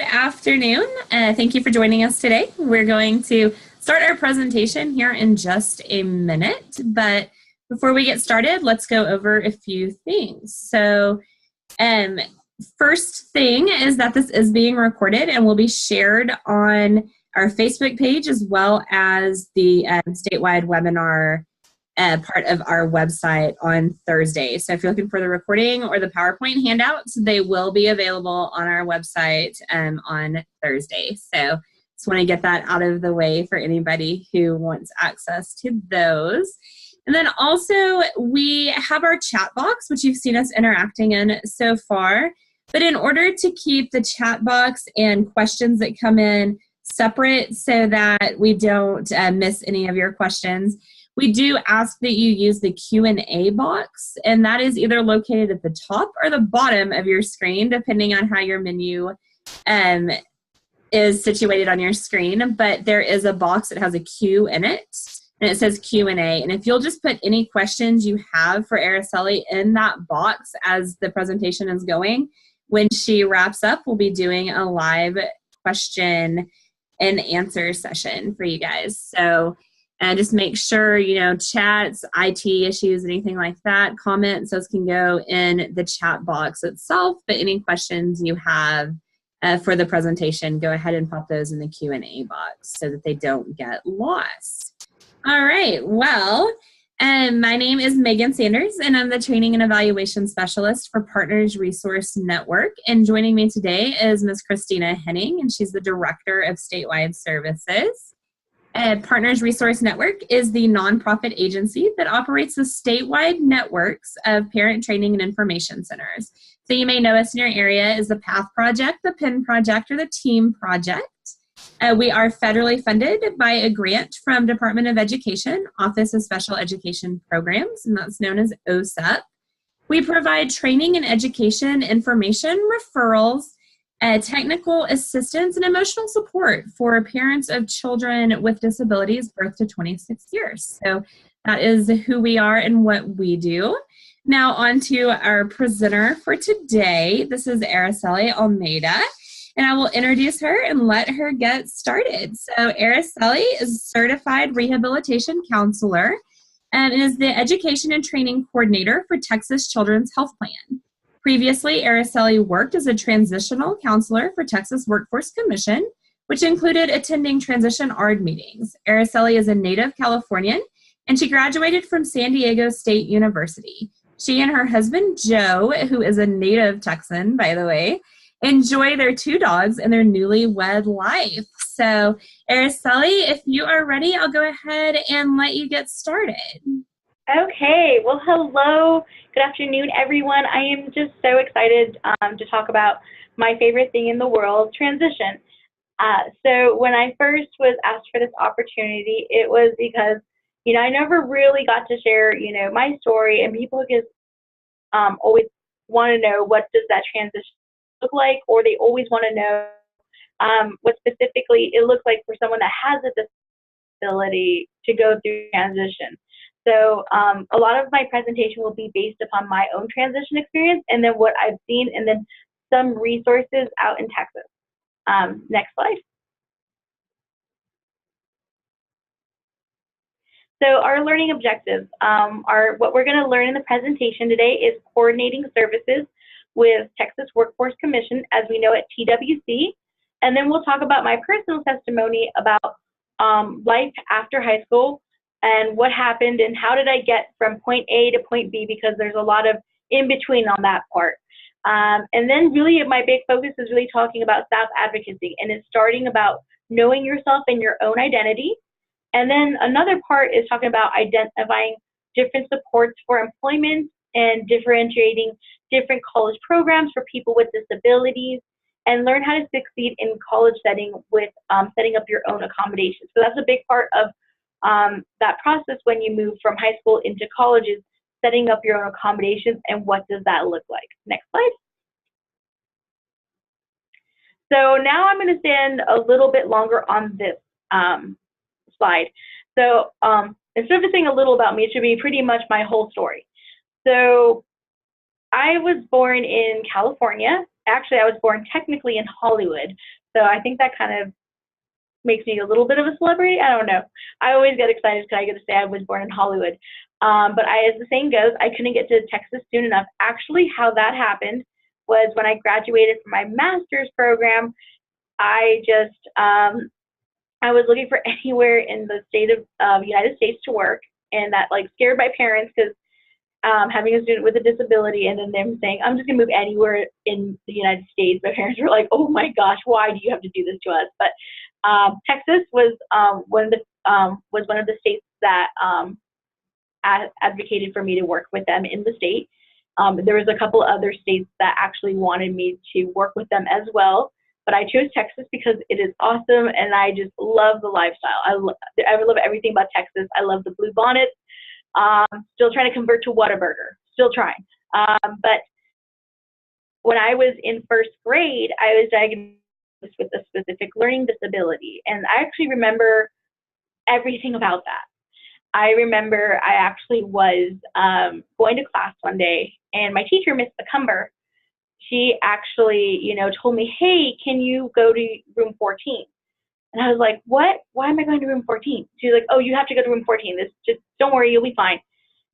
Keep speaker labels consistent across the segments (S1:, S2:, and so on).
S1: Good afternoon. Thank you for joining us today. We're going to start our presentation here in just a minute, but before we get started, let's go over a few things. So, first thing is that this is being recorded and will be shared on our Facebook page as well as the statewide webinar part of our website on Thursday. So if you're looking for the recording or the PowerPoint handouts, they will be available on our website on Thursday. So just want to get that out of the way for anybody who wants access to those. And then also we have our chat box, which you've seen us interacting in so far. But in order to keep the chat box and questions that come in separate so that we don't miss any of your questions, we do ask that you use the Q&A box, and that is either located at the top or the bottom of your screen, depending on how your menu is situated on your screen. But there is a box that has a Q in it, and it says Q&A. And if you'll just put any questions you have for Aracely in that box as the presentation is going, when she wraps up, we'll be doing a live question and answer session for you guys. So just make sure, chats, IT issues, anything like that, comments, those can go in the chat box itself. But any questions you have for the presentation, go ahead and pop those in the Q&A box so that they don't get lost. All right, well, my name is Megan Sanders, and I'm the Training and Evaluation Specialist for Partners Resource Network. And joining me today is Ms. Christina Henning, and she's the Director of Statewide Services. Partners Resource Network is the nonprofit agency that operates the statewide networks of parent training and information centers. So you may know us in your area as the PATH Project, the PIN Project, or the TEAM Project. We are federally funded by a grant from Department of Education, Office of Special Education Programs, and that's known as OSEP. We provide training and education, information, referrals, technical assistance, and emotional support for parents of children with disabilities birth to 26 years. So that is who we are and what we do. Now on to our presenter for today. This is Aracely Olmeda, and I will introduce her and let her get started. So Aracely is a certified rehabilitation counselor and is the education and training coordinator for Texas Children's Health Plan. Previously, Aracely worked as a transitional counselor for Texas Workforce Commission, which included attending transition ARD meetings. Aracely is a native Californian, and she graduated from San Diego State University. She and her husband, Joe, who is a native Texan, by the way, enjoy their 2 dogs and their newlywed life. So, Aracely, if you are ready, I'll go ahead and let you get started.
S2: Okay, well, hello. Good afternoon, everyone. I am just so excited to talk about my favorite thing in the world, transition. So when I first was asked for this opportunity, it was because, I never really got to share, my story, and people just always want to know, what does that transition look like, or they always want to know what specifically it looks like for someone that has a disability to go through transition. So a lot of my presentation will be based upon my own transition experience and then what I've seen, and then some resources out in Texas. Next slide. So our learning objectives are what we're going to learn in the presentation today is coordinating services with Texas Workforce Commission, as we know at TWC. And then we'll talk about my personal testimony about life after high school, and what happened and how did I get from point A to point B, because there's a lot of in between on that part. And then really my big focus is really talking about self-advocacy, and it's starting about knowing yourself and your own identity. And then another part is talking about identifying different supports for employment and differentiating different college programs for people with disabilities, and learn how to succeed in college setting with setting up your own accommodations. So that's a big part of that process when you move from high school into college, is setting up your own accommodations, and what does that look like. Next slide. So now I'm going to stand a little bit longer on this slide. So instead of saying a little about me, it should be pretty much my whole story. So I was born in California actually, I was born technically in Hollywood, so I think that kind of makes me a little bit of a celebrity. I don't know. I always get excited because I get to say I was born in Hollywood. But as the saying goes, I couldn't get to Texas soon enough. Actually, how that happened was when I graduated from my master's program, I just, I was looking for anywhere in the state of United States to work, and that like scared my parents because having a student with a disability and then them saying, I'm just gonna move anywhere in the United States. My parents were like, oh my gosh, why do you have to do this to us? But Texas was one of the states that advocated for me to work with them in the state. There was a couple other states that actually wanted me to work with them as well, but I chose Texas because it is awesome and I just love the lifestyle. I love everything about Texas. I love the blue bonnets. Still trying to convert to Whataburger. Still trying. But when I was in first grade, I was diagnosed with a specific learning disability, and I actually remember everything about that. I remember I actually was going to class one day, and my teacher, Miss McCumber, she actually, told me, hey, can you go to room 14? And I was like, what? Why am I going to room 14? She's like, oh, you have to go to room 14. Just don't worry, you'll be fine.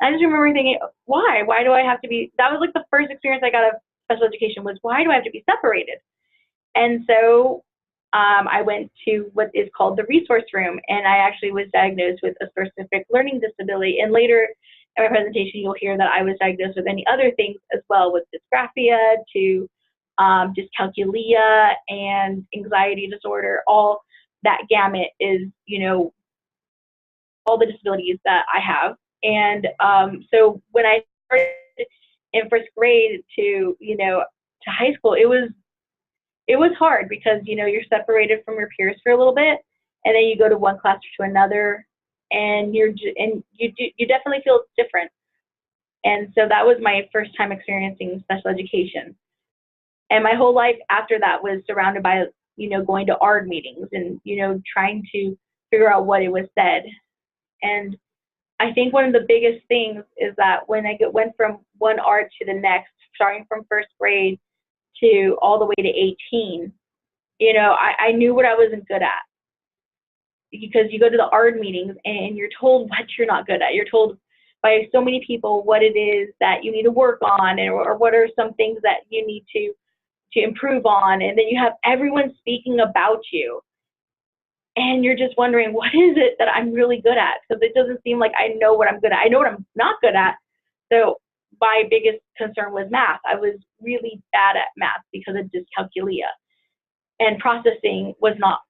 S2: And I just remember thinking, why? Why do I have to be? That was like the first experience I got of special education was, why do I have to be separated? And so I went to what is called the resource room, and I actually was diagnosed with a specific learning disability. And later in my presentation, you'll hear that I was diagnosed with many other things as well, with dysgraphia to dyscalculia and anxiety disorder. All that gamut is, all the disabilities that I have. And so when I started in first grade to high school, it was hard because you're separated from your peers for a little bit, and then you go to one class to another, and you definitely feel different. And so that was my first time experiencing special education. And my whole life after that was surrounded by going to ARD meetings and trying to figure out what it was said. And I think one of the biggest things is that when I went from one ARD to the next, starting from first grade to all the way to 18, I knew what I wasn't good at, because you go to the ARD meetings and you're told what you're not good at. You're told by so many people what it is that you need to work on, or what are some things that you need to improve on, and then you have everyone speaking about you, and you're just wondering, what is it that I'm really good at? Because it doesn't seem like I know what I'm good at. I know what I'm not good at. So my biggest concern was math. I was really bad at math because of dyscalculia, and processing was not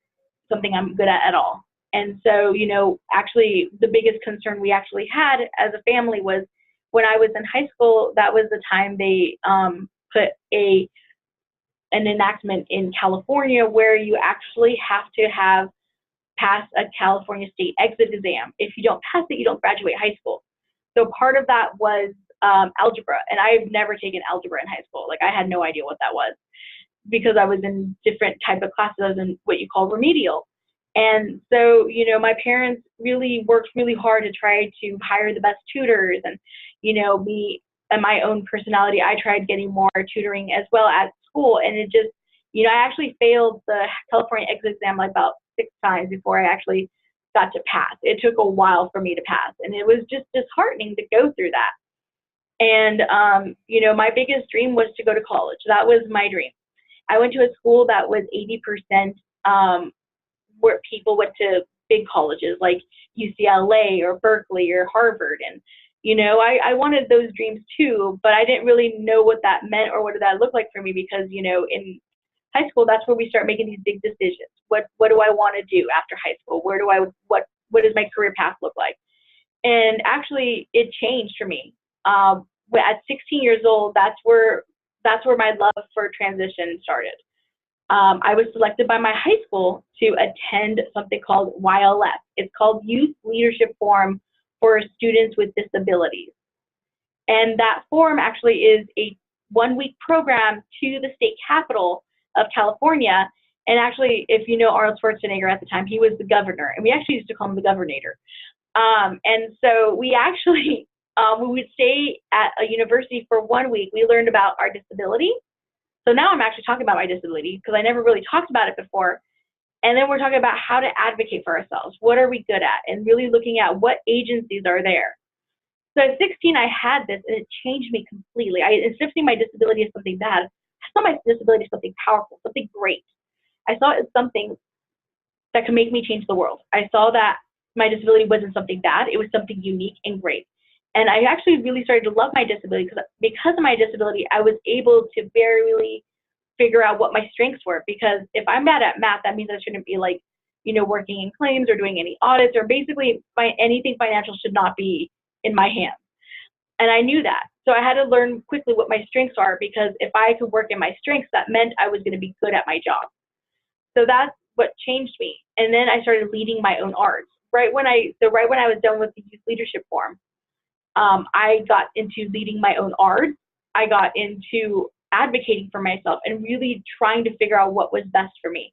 S2: something I'm good at all. And so, actually the biggest concern we actually had as a family was when I was in high school. That was the time they put an enactment in California where you actually have to have passed a California state exit exam. If you don't pass it, you don't graduate high school. So part of that was algebra, and I've never taken algebra in high school. Like, I had no idea what that was, because I was in different type of classes. I was in what you call remedial. And so, my parents really worked really hard to try to hire the best tutors, and, me and my own personality, I tried getting more tutoring as well at school. And it just, I actually failed the California exit exam like about 6 times before I actually got to pass. It took a while for me to pass, and it was just disheartening to go through that. And, my biggest dream was to go to college. That was my dream. I went to a school that was 80% where people went to big colleges like UCLA or Berkeley or Harvard. And, I wanted those dreams too, but I didn't really know what that meant or what did that look like for me, because, in high school, that's where we start making these big decisions. What do I want to do after high school? What does my career path look like? And actually, it changed for me. At 16 years old, that's where my love for transition started. I was selected by my high school to attend something called YLF. It's called Youth Leadership Forum for Students with Disabilities. And that forum actually is a 1-week program to the state capital of California. And actually, if you know Arnold Schwarzenegger at the time, he was the governor, and we actually used to call him the Governator. And so we actually, we would stay at a university for 1 week. We learned about our disability. So now I'm actually talking about my disability because I never really talked about it before. And then we're talking about how to advocate for ourselves. What are we good at? And really looking at what agencies are there. So at 16, I had this, and it changed me completely. Instead of seeing my disability as something bad, I saw my disability as something powerful, something great. I saw it as something that could make me change the world. I saw that my disability wasn't something bad. It was something unique and great. And I actually really started to love my disability because of my disability, I was able to really figure out what my strengths were. Because if I'm bad at math, that means I shouldn't be like, working in claims or doing any audits, or basically anything financial should not be in my hands. And I knew that. So I had to learn quickly what my strengths are, because if I could work in my strengths, that meant I was going to be good at my job. So that's what changed me. And then I started leading my own ARDs. Right when I was done with the youth leadership forum, I got into leading my own ARDs. I got into advocating for myself and really trying to figure out what was best for me.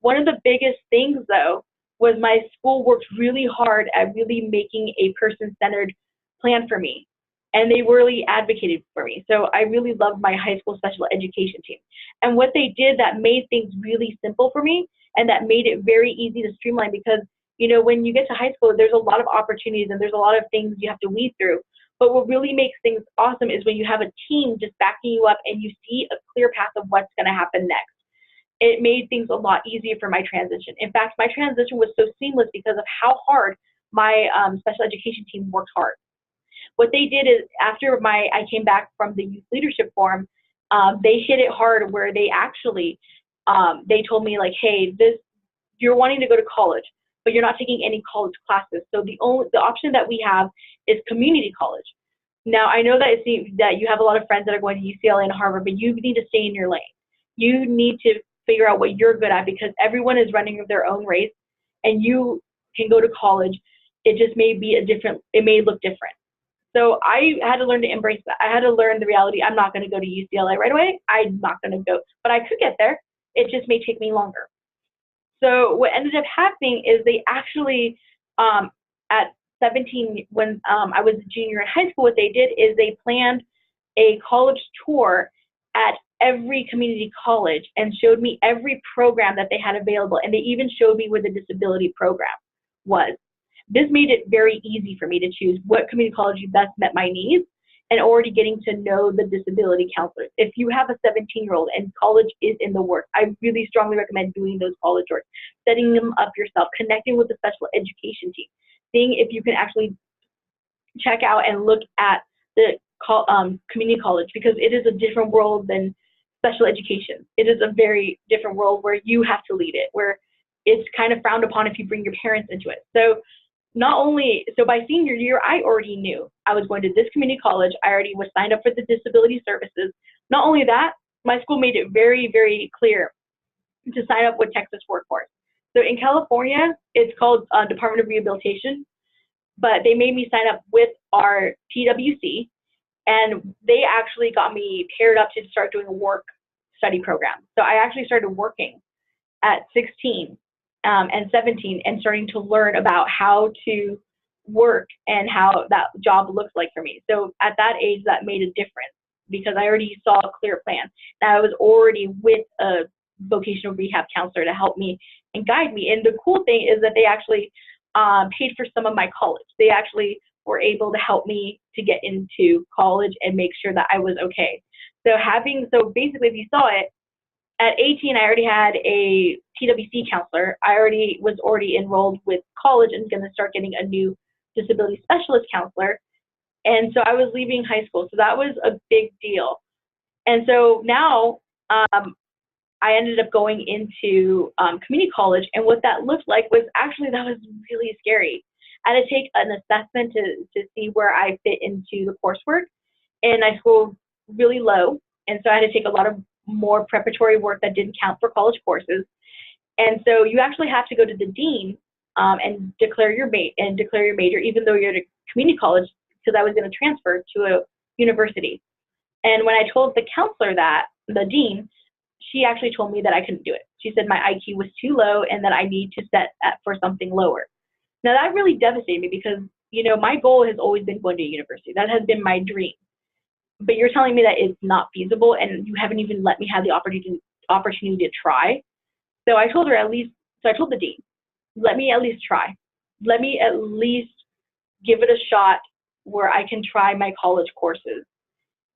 S2: One of the biggest things, though, was my school worked really hard at really making a person-centered plan for me, and they really advocated for me. So I really loved my high school special education team. And what they did that made things really simple for me, and that made it very easy to streamline, because when you get to high school, there's a lot of opportunities and there's a lot of things you have to weed through. But what really makes things awesome is when you have a team just backing you up and you see a clear path of what's going to happen next. It made things a lot easier for my transition. In fact, my transition was so seamless because of how hard my special education team worked hard. What they did is, after I came back from the youth leadership forum, they hit it hard, where they actually, they told me, like, hey, you're wanting to go to college, but you're not taking any college classes. So the option that we have is community college. Now, I know that that you have a lot of friends that are going to UCLA and Harvard, but you need to stay in your lane. You need to figure out what you're good at, because everyone is running their own race, and you can go to college. It just may be it may look different. So I had to learn to embrace that. I had to learn the reality. I'm not going to go to UCLA right away. I'm not going to go, but I could get there. It just may take me longer. So what ended up happening is they actually, at 17, when I was a junior in high school, what they did is they planned a college tour at every community college and showed me every program that they had available. And they even showed me where the disability program was. This made it very easy for me to choose what community college best met my needs, and already getting to know the disability counselors. If you have a 17-year-old and college is in the works, I really strongly recommend doing those college works, setting them up yourself, connecting with the special education team, seeing if you can actually check out and look at the community college, because it is a different world than special education. It is a very different world where you have to lead it, where it's kind of frowned upon if you bring your parents into it. So by senior year, I already knew I was going to this community college. I already was signed up for the disability services. Not only that, my school made it very, very clear to sign up with Texas Workforce. So in California, it's called Department of Rehabilitation, but they made me sign up with our TWC, and they actually got me paired up to start doing a work study program. So I actually started working at 16 and 17, and starting to learn about how to work and how that job looks like for me. So at that age, that made a difference, because I already saw a clear plan. Now I was already with a vocational rehab counselor to help me and guide me. And the cool thing is that they actually paid for some of my college. They actually were able to help me to get into college and make sure that I was okay. So basically, if you saw it, at 18, I already had a TWC counselor. I was already enrolled with college and going to start getting a new disability specialist counselor. And so I was leaving high school. So that was a big deal. And so now I ended up going into community college. And what that looked like was that was really scary. I had to take an assessment to see where I fit into the coursework. And I scored really low. And so I had to take a lot of more preparatory work that didn't count for college courses. And so you actually have to go to the dean and declare your major, even though you're at a community college, because I was going to transfer to a university. And when I told the counselor that, the dean, she actually told me that I couldn't do it. She said my IQ was too low and that I need to set for something lower. Now that really devastated me, because my goal has always been going to university. That has been my dream. but you're telling me that it's not feasible and you haven't even let me have the opportunity to try. So I told her I told the dean, let me at least try. Let me at least give it a shot where I can try my college courses.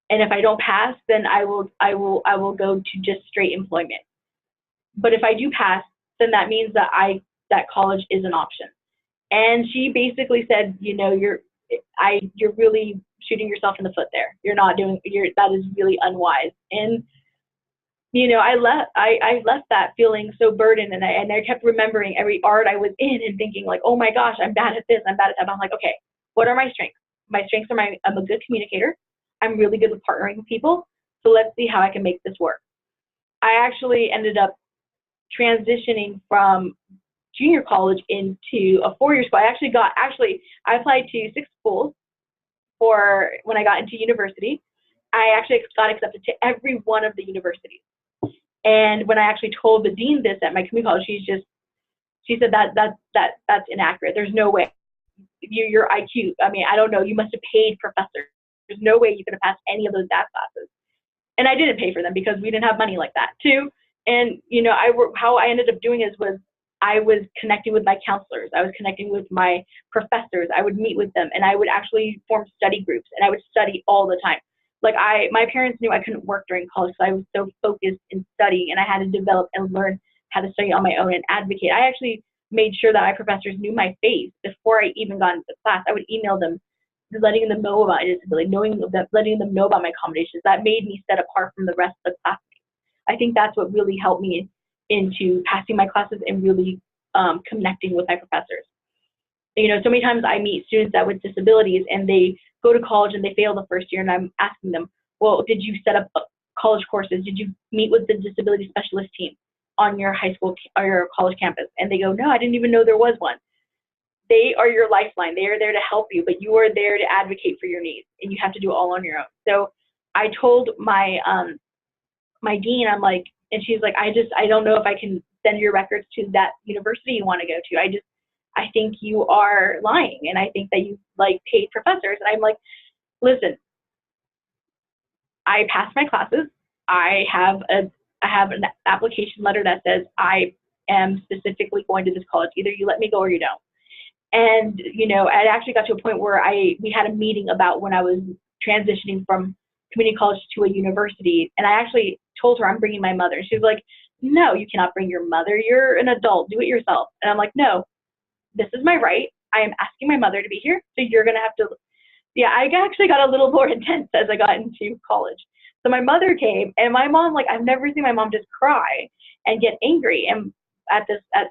S2: And if I don't pass, then I will go to just straight employment. But if I do pass, then that means that college is an option. And she basically said, you're really shooting yourself in the foot there. That is really unwise. And I left that feeling so burdened, and I kept remembering every ARD I was in and thinking like, oh my gosh, I'm bad at this, I'm bad at that. I'm like, okay, what are my strengths? My strengths are I'm a good communicator. I'm really good with partnering with people. So let's see how I can make this work. I actually ended up transitioning from junior college into a 4-year school. I applied to 6 schools for when I got into university. I actually got accepted to every one of the universities. And when I actually told the dean this at my community college, she said that's inaccurate. There's no way. Your IQ, I don't know, you must have paid professors. There's no way you could have passed any of those DAS classes. And I didn't pay for them because we didn't have money like that too. And how I ended up doing was I was connecting with my counselors. I was connecting with my professors. I would meet with them, and I would actually form study groups, and I would study all the time. Like my parents knew I couldn't work during college, so I was so focused in studying, and I had to develop and learn how to study on my own and advocate. I actually made sure that my professors knew my face before I even got into class. I would email them, letting them know about my disability, letting them know about my accommodations. That made me set apart from the rest of the classmates. I think that's what really helped me into passing my classes and really connecting with my professors. So many times I meet students that with disabilities and they go to college and they fail the first year, and I'm asking them, well, did you set up college courses? Did you meet with the disability specialist team on your high school or your college campus? And they go, no, I didn't even know there was one. They are your lifeline. They are there to help you, but you are there to advocate for your needs, and you have to do it all on your own. So I told my dean, I'm like, and she's like, I don't know if I can send your records to that university you want to go to. I think you are lying, and I think that you paid professors. And I'm like, listen, I passed my classes. I have an application letter that says I am specifically going to this college. Either you let me go or you don't. And I actually got to a point where we had a meeting about when I was transitioning from community college to a university, and I actually told her I'm bringing my mother. She was like, no, you cannot bring your mother. You're an adult. Do it yourself. And I'm like, no, this is my right. I am asking my mother to be here, so you're going to have to. Yeah, I actually got a little more intense as I got into college. So my mother came, and my mom, I've never seen my mom just cry and get angry and at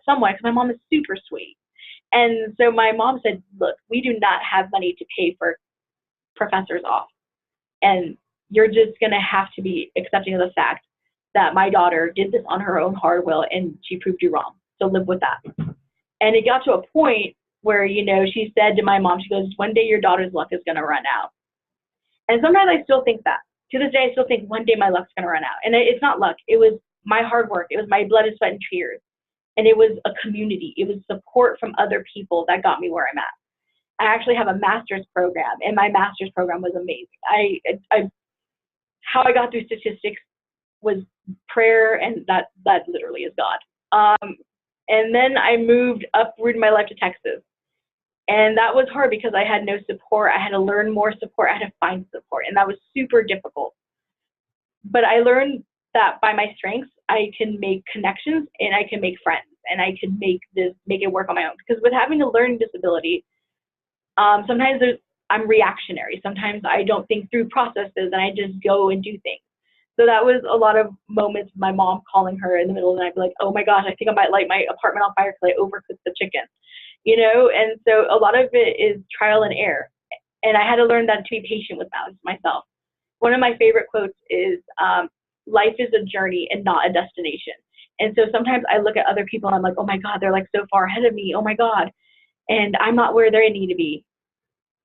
S2: someone, because my mom is super sweet. And so my mom said, look, we do not have money to pay for professors off. And you're just going to have to be accepting of the fact that my daughter did this on her own hard will, and she proved you wrong. So live with that. And it got to a point where, she said to my mom, she goes, one day your daughter's luck is going to run out. And sometimes I still think that. To this day, I still think one day my luck's going to run out. And it's not luck. It was my hard work. It was my blood, sweat, and tears. And it was a community. It was support from other people that got me where I'm at. I actually have a master's program, and my master's program was amazing. How I got through statistics was prayer, and that literally is God. And then I moved uprooted my life to Texas. And that was hard because I had no support. I had to learn more support. I had to find support, and that was super difficult. But I learned that by my strengths, I can make connections and I can make friends, and I can make it work on my own. Because with having a learning disability, sometimes I'm reactionary. Sometimes I don't think through processes, and I just go and do things. So that was a lot of moments with my mom calling her in the middle of the night, be like, oh my gosh, I think I might light my apartment on fire because I overcooked the chicken, And so a lot of it is trial and error. And I had to learn that to be patient with myself. One of my favorite quotes is, life is a journey and not a destination. And so sometimes I look at other people and I'm like, oh my God, they're so far ahead of me. Oh my God. And I'm not where they need to be.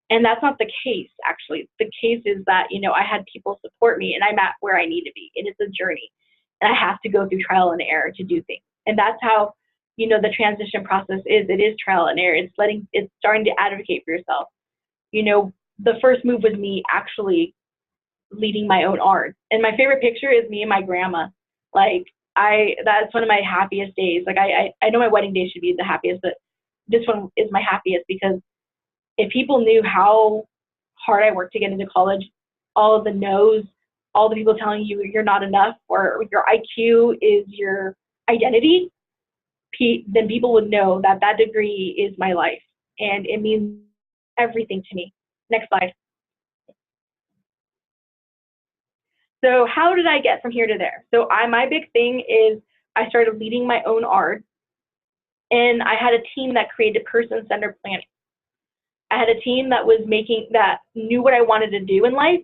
S2: And that's not the case, actually. The case is that, I had people support me, and I'm at where I need to be. And it's a journey. And I have to go through trial and error to do things. And that's how, the transition process is. It is trial and error. It's starting to advocate for yourself. The first move was me actually leading my own ARDs. And my favorite picture is me and my grandma. Like, that's one of my happiest days. Like, I know my wedding day should be the happiest, but this one is my happiest because if people knew how hard I worked to get into college, all of the no's, all the people telling you you're not enough or your IQ is your identity, then people would know that that degree is my life and it means everything to me. Next slide. So how did I get from here to there? So my big thing is I started leading my own ARD, and I had a team that created person-centered planning. I had a team that knew what I wanted to do in life,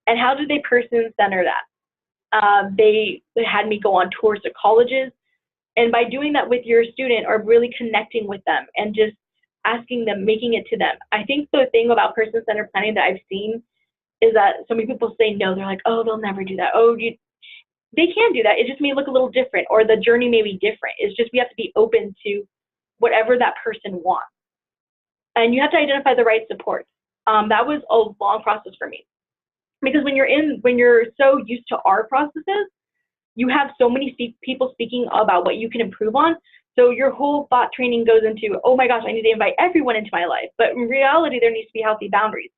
S2: and how did they person-center that? They had me go on tours to colleges, and by doing that with your student or really connecting with them and just asking them, making it to them. I think the thing about person-centered planning that I've seen is that so many people say no. They're like, oh, they'll never do that. Oh, they can do that. It just may look a little different, or the journey may be different. It's just we have to be open to whatever that person wants. And you have to identify the right support. That was a long process for me. Because when you're so used to our processes, you have so many people speaking about what you can improve on. So your whole thought training goes into, oh my gosh, I need to invite everyone into my life. But in reality, there needs to be healthy boundaries.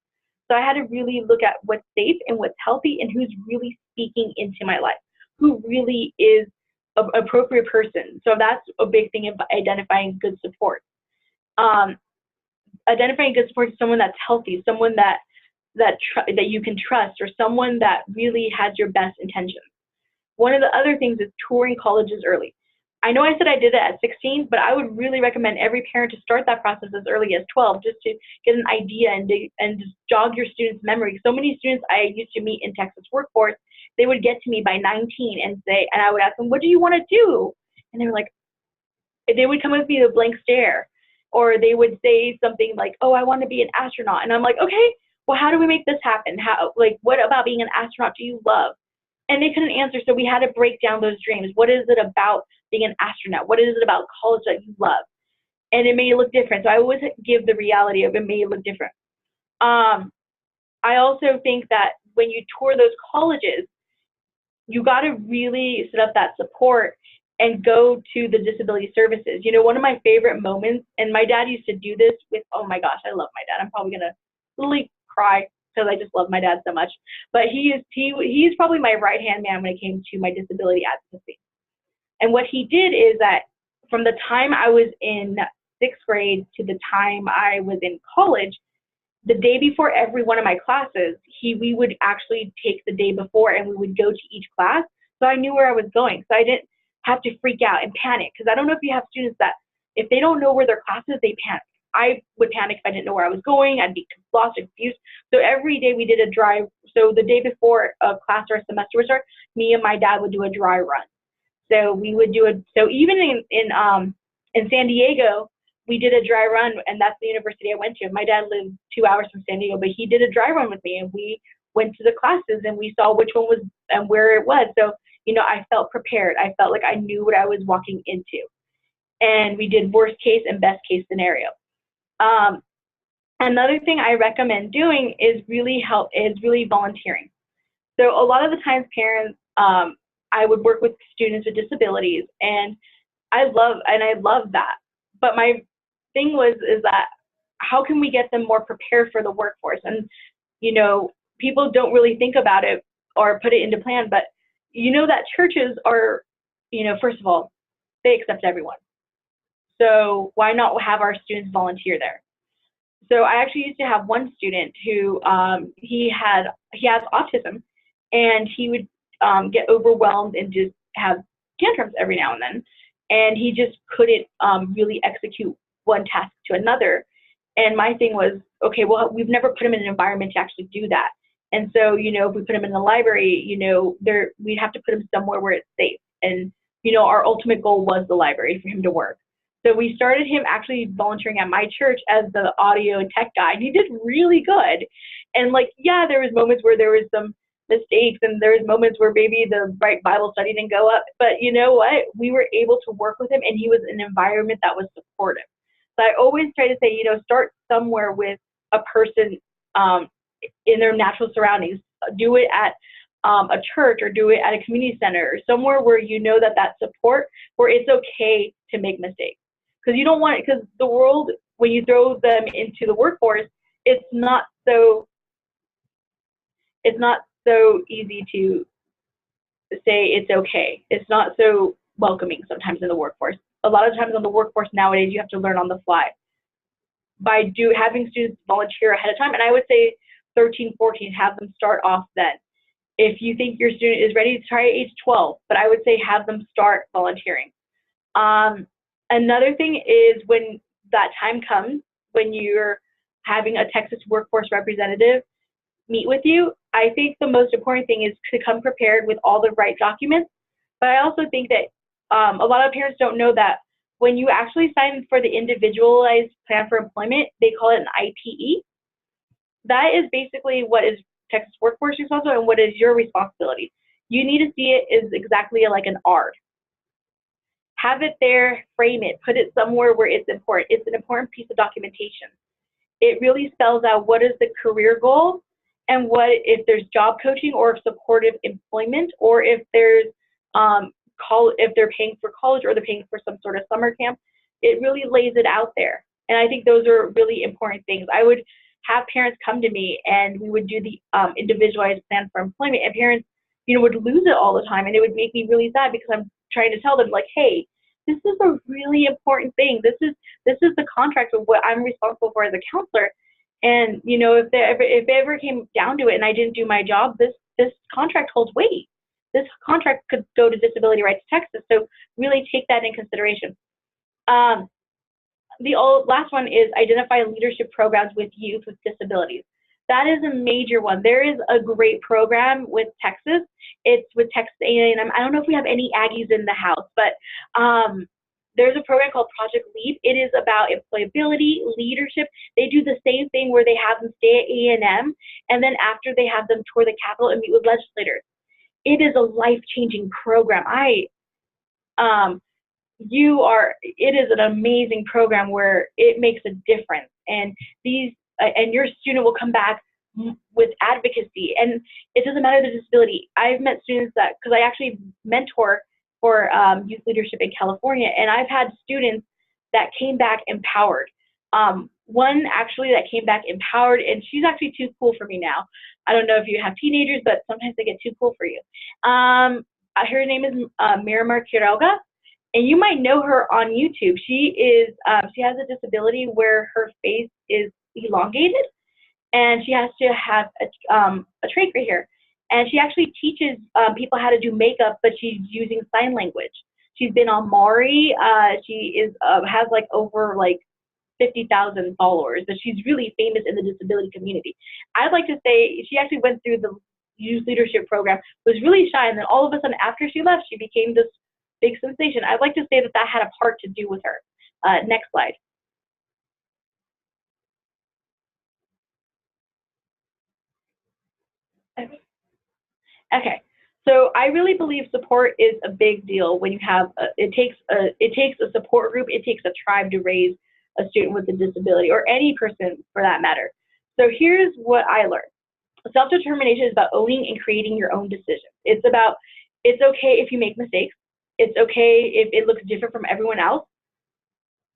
S2: So I had to really look at what's safe and what's healthy and who's really speaking into my life, who really is an appropriate person. So that's a big thing of identifying good support. Identifying good support is someone that's healthy, someone that you can trust, or someone that really has your best intentions. One of the other things is touring colleges early. I know I said I did it at 16, but I would really recommend every parent to start that process as early as 12, just to get an idea and just jog your students' memory. So many students I used to meet in Texas workforce, they would get to me by 19 and I would ask them, what do you want to do? And they were like, they would come with me with a blank stare, or they would say something like, oh, I want to be an astronaut. And I'm like, okay, well, how do we make this happen? What about being an astronaut do you love? And they couldn't answer, so we had to break down those dreams. What is it about being an astronaut? What is it about college that you love? And it may look different, so I always give the reality of it may look different. I also think that when you tour those colleges, you got to really set up that support and go to the disability services. You know, one of my favorite moments, and my dad used to do this with, oh my gosh, I love my dad. I'm probably going to literally cry because I just love my dad so much. But he's probably my right-hand man when it came to my disability advocacy. And what he did is that from the time I was in 6th grade to the time I was in college, the day before every one of my classes, we would actually take the day before and we would go to each class. So I knew where I was going. So I didn't have to freak out and panic. Because I don't know if you have students that if they don't know where their class is, they panic. I would panic if I didn't know where I was going. I'd be lost and confused. So every day we did a drive. So the day before a class or a semester would start, me and my dad would do a dry run. So we would so even in San Diego, we did a dry run, and that's the university I went to. My dad lived 2 hours from San Diego, but he did a dry run with me, and we went to the classes and we saw which one was and where it was. So, you know, I felt prepared. I felt like I knew what I was walking into. And we did worst case and best case scenario. Another thing I recommend doing is really volunteering. So a lot of the times parents, I would work with students with disabilities, and I love that. But my thing is that how can we get them more prepared for the workforce? And, you know, people don't really think about it or put it into plan, but you know that churches are, you know, first of all, they accept everyone. So why not have our students volunteer there? So I actually used to have one student who he has autism, and he would get overwhelmed and just have tantrums every now and then, and he just couldn't really execute one task to another. And my thing was, okay, well, we've never put him in an environment to actually do that. And so, you know, if we put him in the library, you know, we'd have to put him somewhere where it's safe. And, you know, our ultimate goal was the library for him to work. So we started him actually volunteering at my church as the audio and tech guy, and he did really good. And like, yeah, there was moments where there was some mistakes, and there was moments where maybe the right Bible study didn't go up. But you know what? We were able to work with him, and he was in an environment that was supportive. So I always try to say, you know, start somewhere with a person in their natural surroundings. do it at a church, or do it at a community center, or somewhere where you know that support, where it's okay to make mistakes. Because you don't want it, because the world, when you throw them into the workforce, it's not so easy to say it's okay. It's not so welcoming sometimes in the workforce. A lot of times on the workforce nowadays, you have to learn on the fly by having students volunteer ahead of time. And I would say 13, 14, have them start off then. If you think your student is ready to try at age 12, but I would say have them start volunteering. Another thing is, when that time comes, when you're having a Texas workforce representative meet with you, I think the most important thing is to come prepared with all the right documents. But I also think that a lot of parents don't know that when you actually sign for the individualized plan for employment, they call it an IPE. That is basically what is Texas workforce responsibility and what is your responsibility. You need to see it as exactly like an ARD. Have it there, frame it, put it somewhere where it's important. It's an important piece of documentation. It really spells out what is the career goal, and what if there's job coaching, or supportive employment, or if there's if they're paying for college, or they're paying for some sort of summer camp. It really lays it out there. And I think those are really important things. I would have parents come to me, and we would do the individualized plan for employment, and parents, would lose it all the time, and it would make me really sad, because I'm trying to tell them, like, hey, this is a really important thing. This is the contract of what I'm responsible for as a counselor. And if it ever came down to it and I didn't do my job, this contract holds weight. This contract could go to Disability Rights Texas. So really take that in consideration. The last one is identify leadership programs with youth with disabilities. That is a major one. There is a great program with Texas. It's with Texas A&M. I don't know if we have any Aggies in the house, but there's a program called Project Leap. It is about employability, leadership. They do the same thing where they have them stay at A&M, and then after they have them tour the Capitol and meet with legislators. It is a life-changing program. It is an amazing program where it makes a difference, and your student will come back with advocacy, and it doesn't matter the disability. I've met students because I actually mentor for youth leadership in California, and I've had students that came back empowered. One actually that came back empowered, and she's actually too cool for me now. I don't know if you have teenagers, but sometimes they get too cool for you. Her name is Miramar Quiroga, and you might know her on YouTube. She has a disability where her face is elongated, and she has to have a trach right here. And she actually teaches people how to do makeup, but she's using sign language. She's been on Maury. She has over 50,000 followers, but she's really famous in the disability community. I'd like to say she actually went through the youth leadership program, was really shy, and then all of a sudden after she left, she became this big sensation. I'd like to say that had a part to do with her. Next slide. Okay, so I really believe support is a big deal when you have it takes a support group, it takes a tribe to raise a student with a disability, or any person for that matter. So here's what I learned. Self-determination is about owning and creating your own decisions. It's okay if you make mistakes. It's okay if it looks different from everyone else,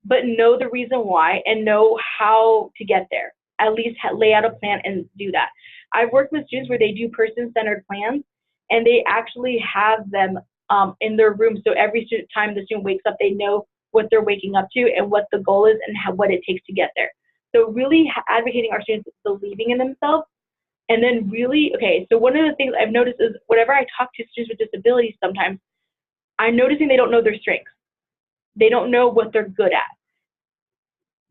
S2: but know the reason why and know how to get there. At least lay out a plan and do that. I've worked with students where they do person-centered plans, and they actually have them in their room. So every time the student wakes up, they know what they're waking up to and what the goal is and what it takes to get there. So really advocating our students believing in themselves. And then really, so one of the things I've noticed is whenever I talk to students with disabilities, sometimes I'm noticing they don't know their strengths. They don't know what they're good at.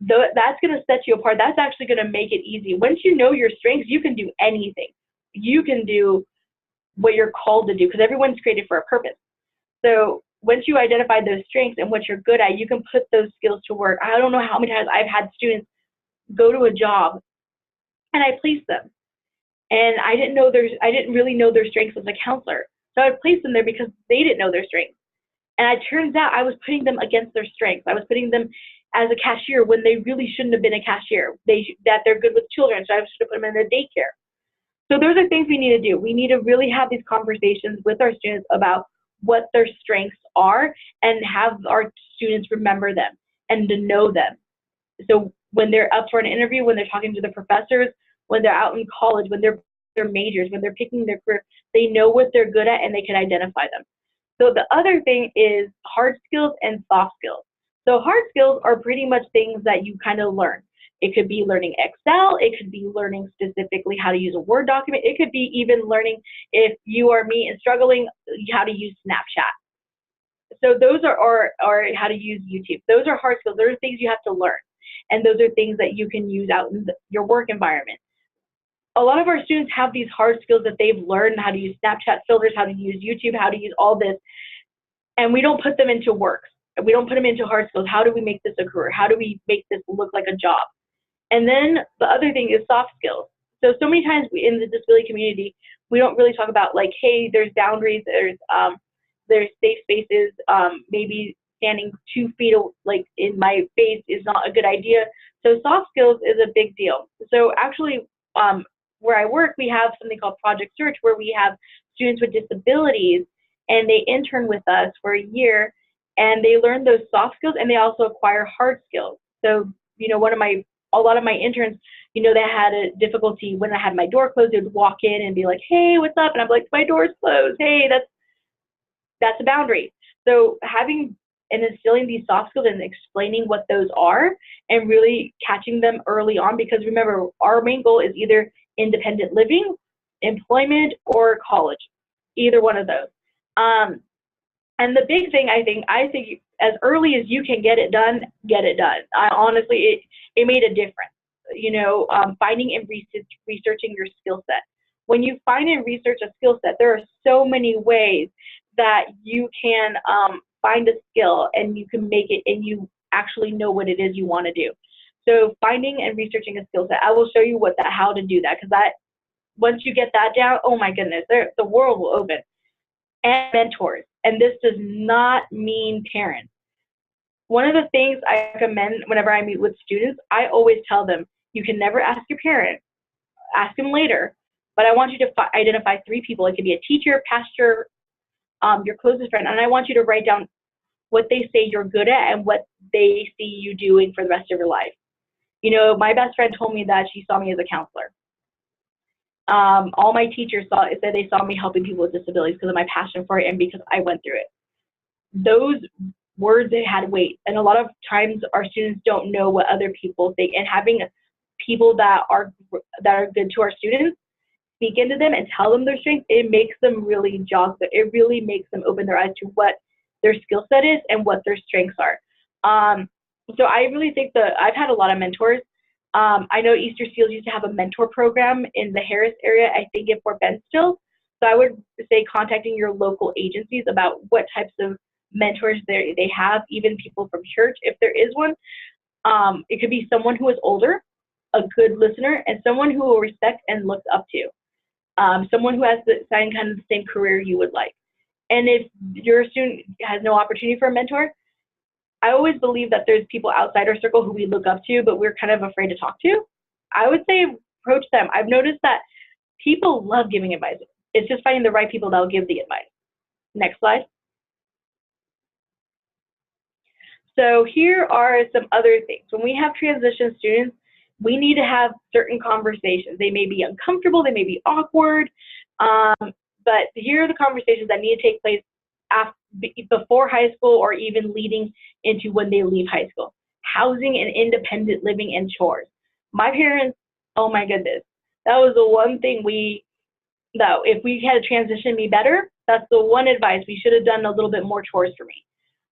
S2: That's going to set you apart. That's actually going to make it easy. Once you know your strengths, you can do anything. You can do what you're called to do, because everyone's created for a purpose. So once you identify those strengths and what you're good at, you can put those skills to work. I don't know how many times I've had students go to a job and I placed them, and I didn't really know their strengths as a counselor. So I would place them there because they didn't know their strengths. And it turns out I was putting them against their strengths. I was putting them as a cashier when they really shouldn't have been a cashier. That they're good with children, so I should have put them in the daycare. So those are things we need to do. We need to really have these conversations with our students about what their strengths are and have our students remember them and to know them. So when they're up for an interview, when they're talking to the professors, when they're out in college, when they're their majors, when they're picking their career, they know what they're good at and they can identify them. So the other thing is hard skills and soft skills. So hard skills are pretty much things that you kind of learn. It could be learning Excel. It could be learning specifically how to use a Word document. It could be even learning, if you are me and struggling, how to use Snapchat. So those are how to use YouTube. Those are hard skills. Those are things you have to learn. And those are things that you can use out in your work environment. A lot of our students have these hard skills that they've learned, how to use Snapchat filters, how to use YouTube, how to use all this, and we don't put them into works. We don't put them into hard skills. How do we make this a career? How do we make this look like a job? And then the other thing is soft skills. So many times in the disability community, we don't really talk about like, hey, there's boundaries, there's safe spaces, maybe standing 2 feet like in my face is not a good idea. So soft skills is a big deal. So actually, where I work, we have something called Project Search, where we have students with disabilities, and they intern with us for a year, and they learn those soft skills, and they also acquire hard skills. So, you know, a lot of my interns, you know, they had a difficulty when I had my door closed. They would walk in and be like, "Hey, what's up?" And I'm like, "My door's closed." Hey, that's a boundary. So having and instilling these soft skills and explaining what those are and really catching them early on, because remember, our main goal is either independent living, employment, or college, either one of those. And the big thing, I think as early as you can get it done, get it done. Honestly, it made a difference. You know, finding and researching your skill set. When you find and research a skill set, there are so many ways that you can find a skill and you can make it, and you actually know what it is you want to do. So finding and researching a skill set, I will show you how to do that, because once you get that down, oh my goodness, the world will open. And mentors, and this does not mean parents. One of the things I recommend whenever I meet with students, I always tell them, you can never ask your parent, ask them later, but I want you to identify 3 people. It could be a teacher, pastor, your closest friend, and I want you to write down what they say you're good at and what they see you doing for the rest of your life. You know, my best friend told me that she saw me as a counselor. All my teachers said they saw me helping people with disabilities because of my passion for it and because I went through it. Those words, they had weight, and a lot of times our students don't know what other people think, and having people that are good to our students speak into them and tell them their strengths, it makes them really jog. It really makes them open their eyes to what their skill set is and what their strengths are. So I really think that I've had a lot of mentors. I know Easter Seals used to have a mentor program in the Harris area, I think in Fort Bend still. So I would say contacting your local agencies about what types of mentors they have, even people from church, if there is one. It could be someone who is older, a good listener, and someone who will respect and look up to. Someone who has the same career you would like. And if your student has no opportunity for a mentor, I always believe that there's people outside our circle who we look up to, but we're kind of afraid to talk to. I would say approach them. I've noticed that people love giving advice. It's just finding the right people that will give the advice. Next slide. So here are some other things. When we have transition students, we need to have certain conversations. They may be uncomfortable, they may be awkward, but here are the conversations that need to take place before high school or even leading into when they leave high school. Housing and independent living and chores. My parents, oh my goodness, that was the one thing that if we had transitioned me better, that's the one advice. We should have done a little bit more chores for me.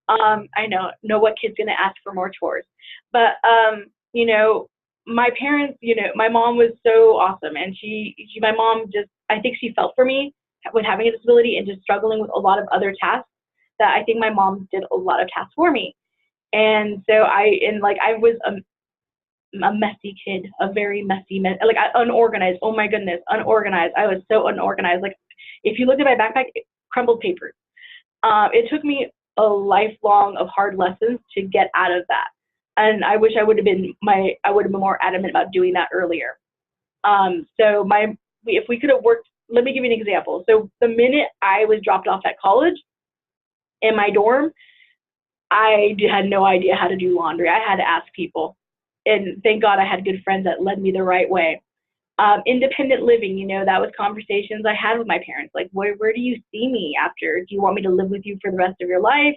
S2: I know what kid's gonna ask for more chores, but you know, my parents, you know, my mom was so awesome, and my mom just, I think she felt for me with having a disability and just struggling with a lot of other tasks, that I think my mom did a lot of tasks for me. And so I was a messy kid, a very messy, unorganized. Oh my goodness, unorganized. I was so unorganized. Like, if you look at my backpack, crumbled papers. It took me a lifelong of hard lessons to get out of that. And I wish I would have been more adamant about doing that earlier. So if we could have worked, let me give you an example. So the minute I was dropped off at college in my dorm, I had no idea how to do laundry. I had to ask people. And thank God I had good friends that led me the right way. Independent living, you know, that was conversations I had with my parents. Like, where do you see me after? Do you want me to live with you for the rest of your life?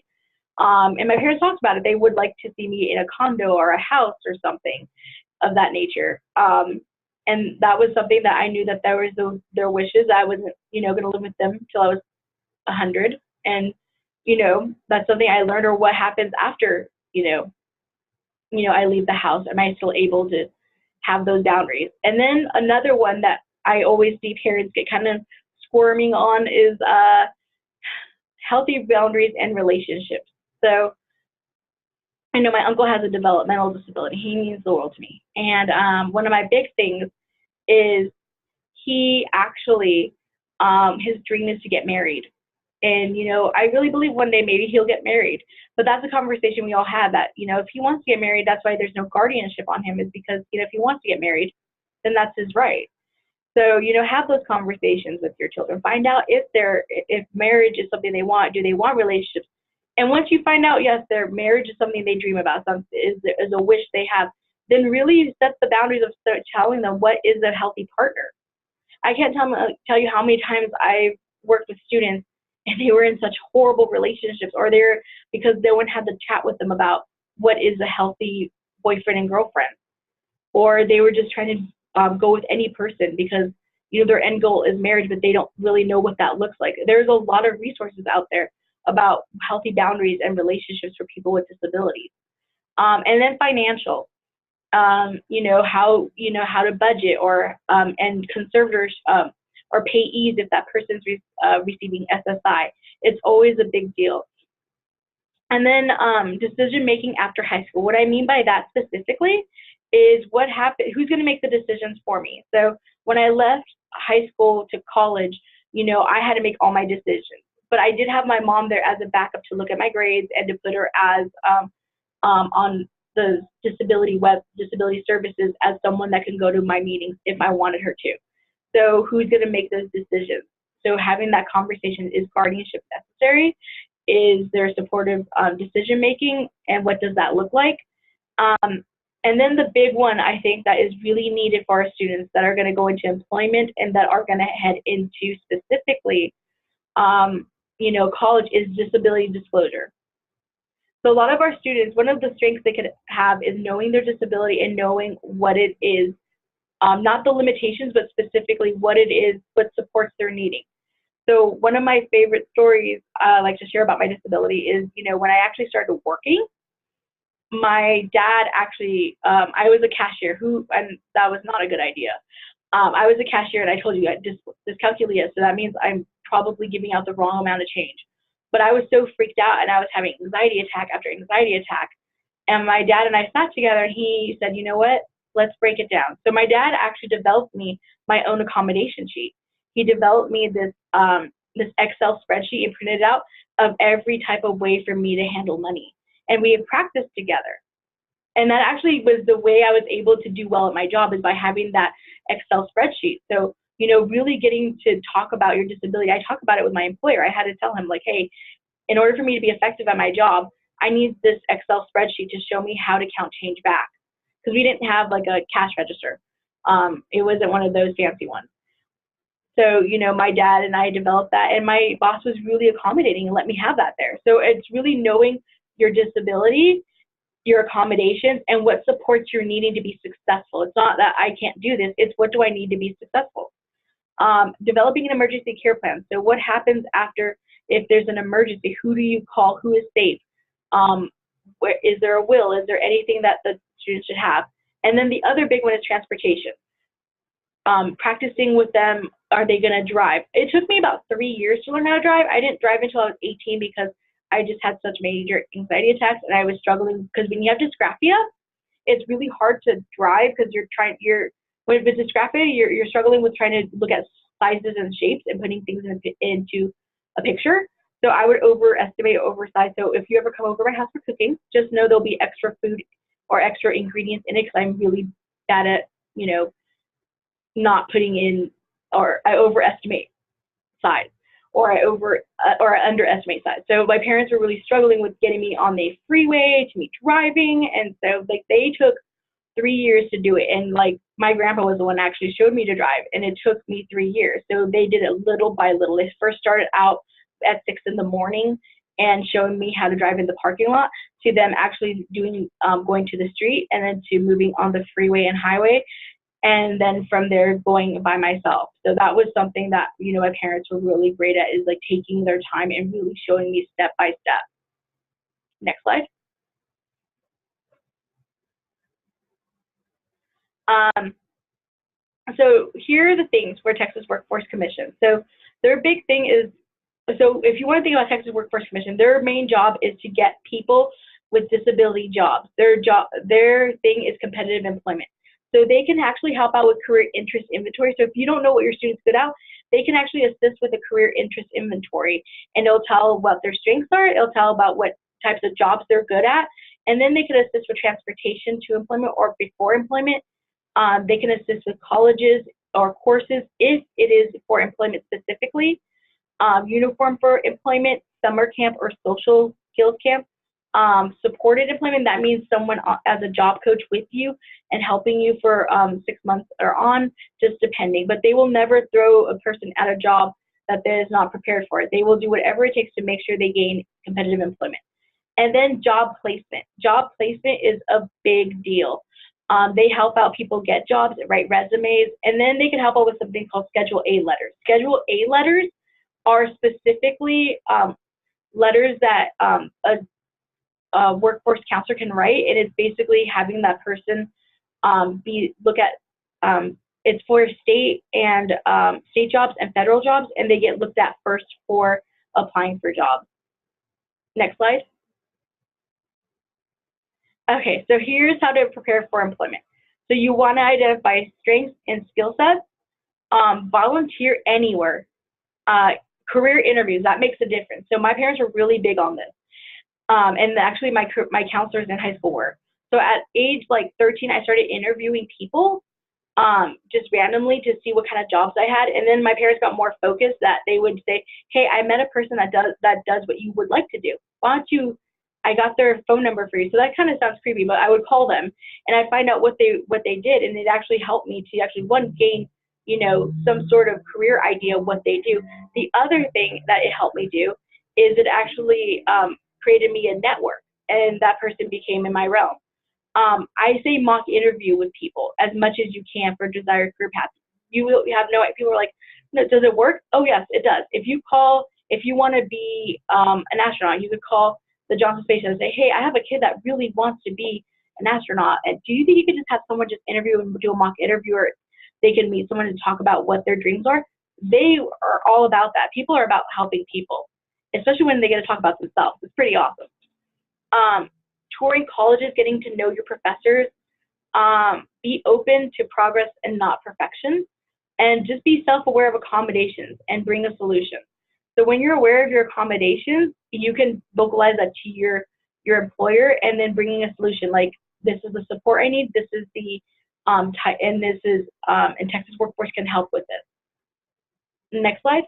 S2: And my parents talked about it. They would like to see me in a condo or a house or something of that nature. And that was something that I knew that there was their wishes. I wasn't, you know, going to live with them till I was 100. And, you know, that's something I learned, or what happens after, I leave the house. Am I still able to have those boundaries? And then another one that I always see parents get kind of squirming on is healthy boundaries and relationships. So I know my uncle has a developmental disability. He means the world to me. And one of my big things is he actually, his dream is to get married. And, you know, I really believe one day maybe he'll get married. But that's a conversation we all have, that, you know, if he wants to get married, that's why there's no guardianship on him, is because, you know, if he wants to get married, then that's his right. So, you know, have those conversations with your children. Find out if marriage is something they want. Do they want relationships? And once you find out, yes, their marriage is something they dream about, is a wish they have, then really set the boundaries of telling them what is a healthy partner. I can't tell you how many times I've worked with students and they were in such horrible relationships, or they're, because no one had the chat with them about what is a healthy boyfriend and girlfriend, or they were just trying to go with any person because, you know, their end goal is marriage, but they don't really know what that looks like. There's a lot of resources out there about healthy boundaries and relationships for people with disabilities. And then financial, how to budget, or and conservators or payees if that person's receiving SSI. It's always a big deal. And then decision making after high school. What I mean by that specifically is what happened, who's going to make the decisions for me. So when I left high school to college, you know, I had to make all my decisions. But I did have my mom there as a backup to look at my grades and to put her as on the disability services as someone that can go to my meetings if I wanted her to. So who's going to make those decisions? So having that conversation, is guardianship necessary? Is there supportive decision making, and what does that look like? And then the big one, I think, that is really needed for our students that are going to go into employment and that are going to head into specifically, college, is disability disclosure. So a lot of our students, one of the strengths they could have is knowing their disability and knowing what it is, not the limitations, but specifically what it is, what supports their needing. So one of my favorite stories I like to share about my disability is, you know, when I actually started working, my dad actually, I was a cashier and that was not a good idea. I was a cashier, and I told you I dyscalculia, so that means I'm probably giving out the wrong amount of change. But I was so freaked out, and I was having anxiety attack after anxiety attack. And my dad and I sat together, and he said, you know what, let's break it down. So my dad actually developed me my own accommodation sheet. He developed me this Excel spreadsheet and printed it out of every type of way for me to handle money. And we have practiced together. And that actually was the way I was able to do well at my job, is by having that Excel spreadsheet. So, you know, really getting to talk about your disability. I talk about it with my employer. I had to tell him, like, hey, in order for me to be effective at my job, I need this Excel spreadsheet to show me how to count change back. Because we didn't have like a cash register. It wasn't one of those fancy ones. So, you know, my dad and I developed that, and my boss was really accommodating and let me have that there. So it's really knowing your disability, your accommodations, and what supports your needing to be successful. It's not that I can't do this, it's what do I need to be successful. Developing an emergency care plan. So what happens after, if there's an emergency, who do you call, who is safe? Is there a will? Is there anything that the students should have? And then the other big one is transportation. Practicing with them, are they gonna drive? It took me about 3 years to learn how to drive. I didn't drive until I was 18 because I just had such major anxiety attacks, and I was struggling, because when you have dysgraphia, it's really hard to drive, because when it's dysgraphia, you're struggling with trying to look at sizes and shapes and putting things into a picture. So I would overestimate or oversize. So if you ever come over my house for cooking, just know there'll be extra food or extra ingredients in it, because I'm really bad at, you know, not putting in or I overestimate size, or or I underestimate size. So my parents were really struggling with getting me on the freeway to me driving, and so like they took 3 years to do it. And like my grandpa was the one that actually showed me to drive, and it took me 3 years. So they did it little by little. They first started out at 6 in the morning and showing me how to drive in the parking lot, to them actually doing going to the street, and then to moving on the freeway and highway, and then from there going by myself. So that was something that, you know, my parents were really great at, is like taking their time and really showing me step by step. Next slide. So here are the things for Texas Workforce Commission. So their big thing is, so if you want to think about Texas Workforce Commission, their main job is to get people with disability jobs. Their thing is competitive employment. So they can actually help out with career interest inventory. So if you don't know what your student's good at, they can actually assist with a career interest inventory, and it'll tell what their strengths are. It'll tell about what types of jobs they're good at, and then they can assist with transportation to employment or before employment. They can assist with colleges or courses if it is for employment specifically, uniform for employment, summer camp or social skills camp, supported employment. That means someone as a job coach with you and helping you for 6 months or on, just depending. But they will never throw a person at a job that is not prepared for it. They will do whatever it takes to make sure they gain competitive employment. And then job placement. Job placement is a big deal. They help out people get jobs, write resumes, and then they can help out with something called Schedule A letters. Schedule A letters are specifically letters that a workforce counselor can write, and it's basically having that person it's for state jobs and federal jobs, and they get looked at first for applying for jobs. Next slide. Okay, so here's how to prepare for employment. So you want to identify strengths and skill sets, volunteer anywhere, career interviews, that makes a difference. So my parents were really big on this. And actually my counselors in high school were. So at age like 13, I started interviewing people just randomly to see what kind of jobs I had. And then my parents got more focused, that they would say, hey, I met a person that does what you would like to do. Why don't you, I got their phone number for you. So that kind of sounds creepy, but I would call them and I'd find out what they did, and it actually helped me to actually, one, gain, you know, some sort of career idea of what they do. The other thing that it helped me do is it actually created me a network, and that person became in my realm. I say mock interview with people as much as you can for desired career paths. You have no idea. People are like, no, does it work? Oh yes, it does. If you want to be an astronaut, you could call the Johnson Space Center and say, hey, I have a kid that really wants to be an astronaut, and do you think you could just have someone just interview and do a mock interview, or they can meet someone and talk about what their dreams are? They are all about that. People are about helping people, especially when they get to talk about themselves. It's pretty awesome. Touring colleges, getting to know your professors, be open to progress and not perfection, and just be self-aware of accommodations and bring a solution. So when you're aware of your accommodations, you can vocalize that to your employer, and then bringing a solution like, this is the support I need, this is the type, and this is and Texas Workforce can help with this. Next slide.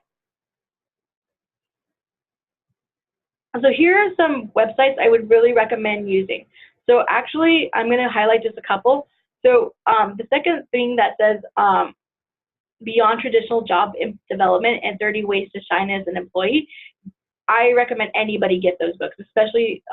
S2: So here are some websites I would really recommend using. So actually, I'm going to highlight just a couple. So the second thing that says Beyond Traditional Job Development and 30 Ways to Shine as an Employee, I recommend anybody get those books, especially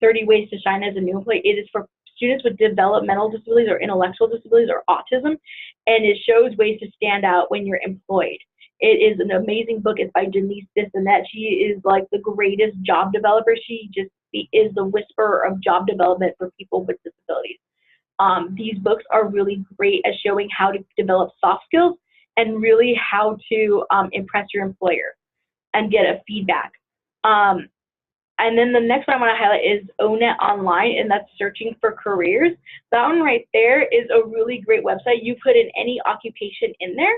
S2: 30 Ways to Shine as a New Employee. It is for students with developmental disabilities or intellectual disabilities or autism, and it shows ways to stand out when you're employed. It is an amazing book. It's by Denise Bissonette. She is like the greatest job developer. She just is the whisperer of job development for people with disabilities. These books are really great at showing how to develop soft skills and really how to impress your employer and get a feedback. And then the next one I want to highlight is Own It Online, and that's searching for careers. That one right there is a really great website. You put in any occupation in there,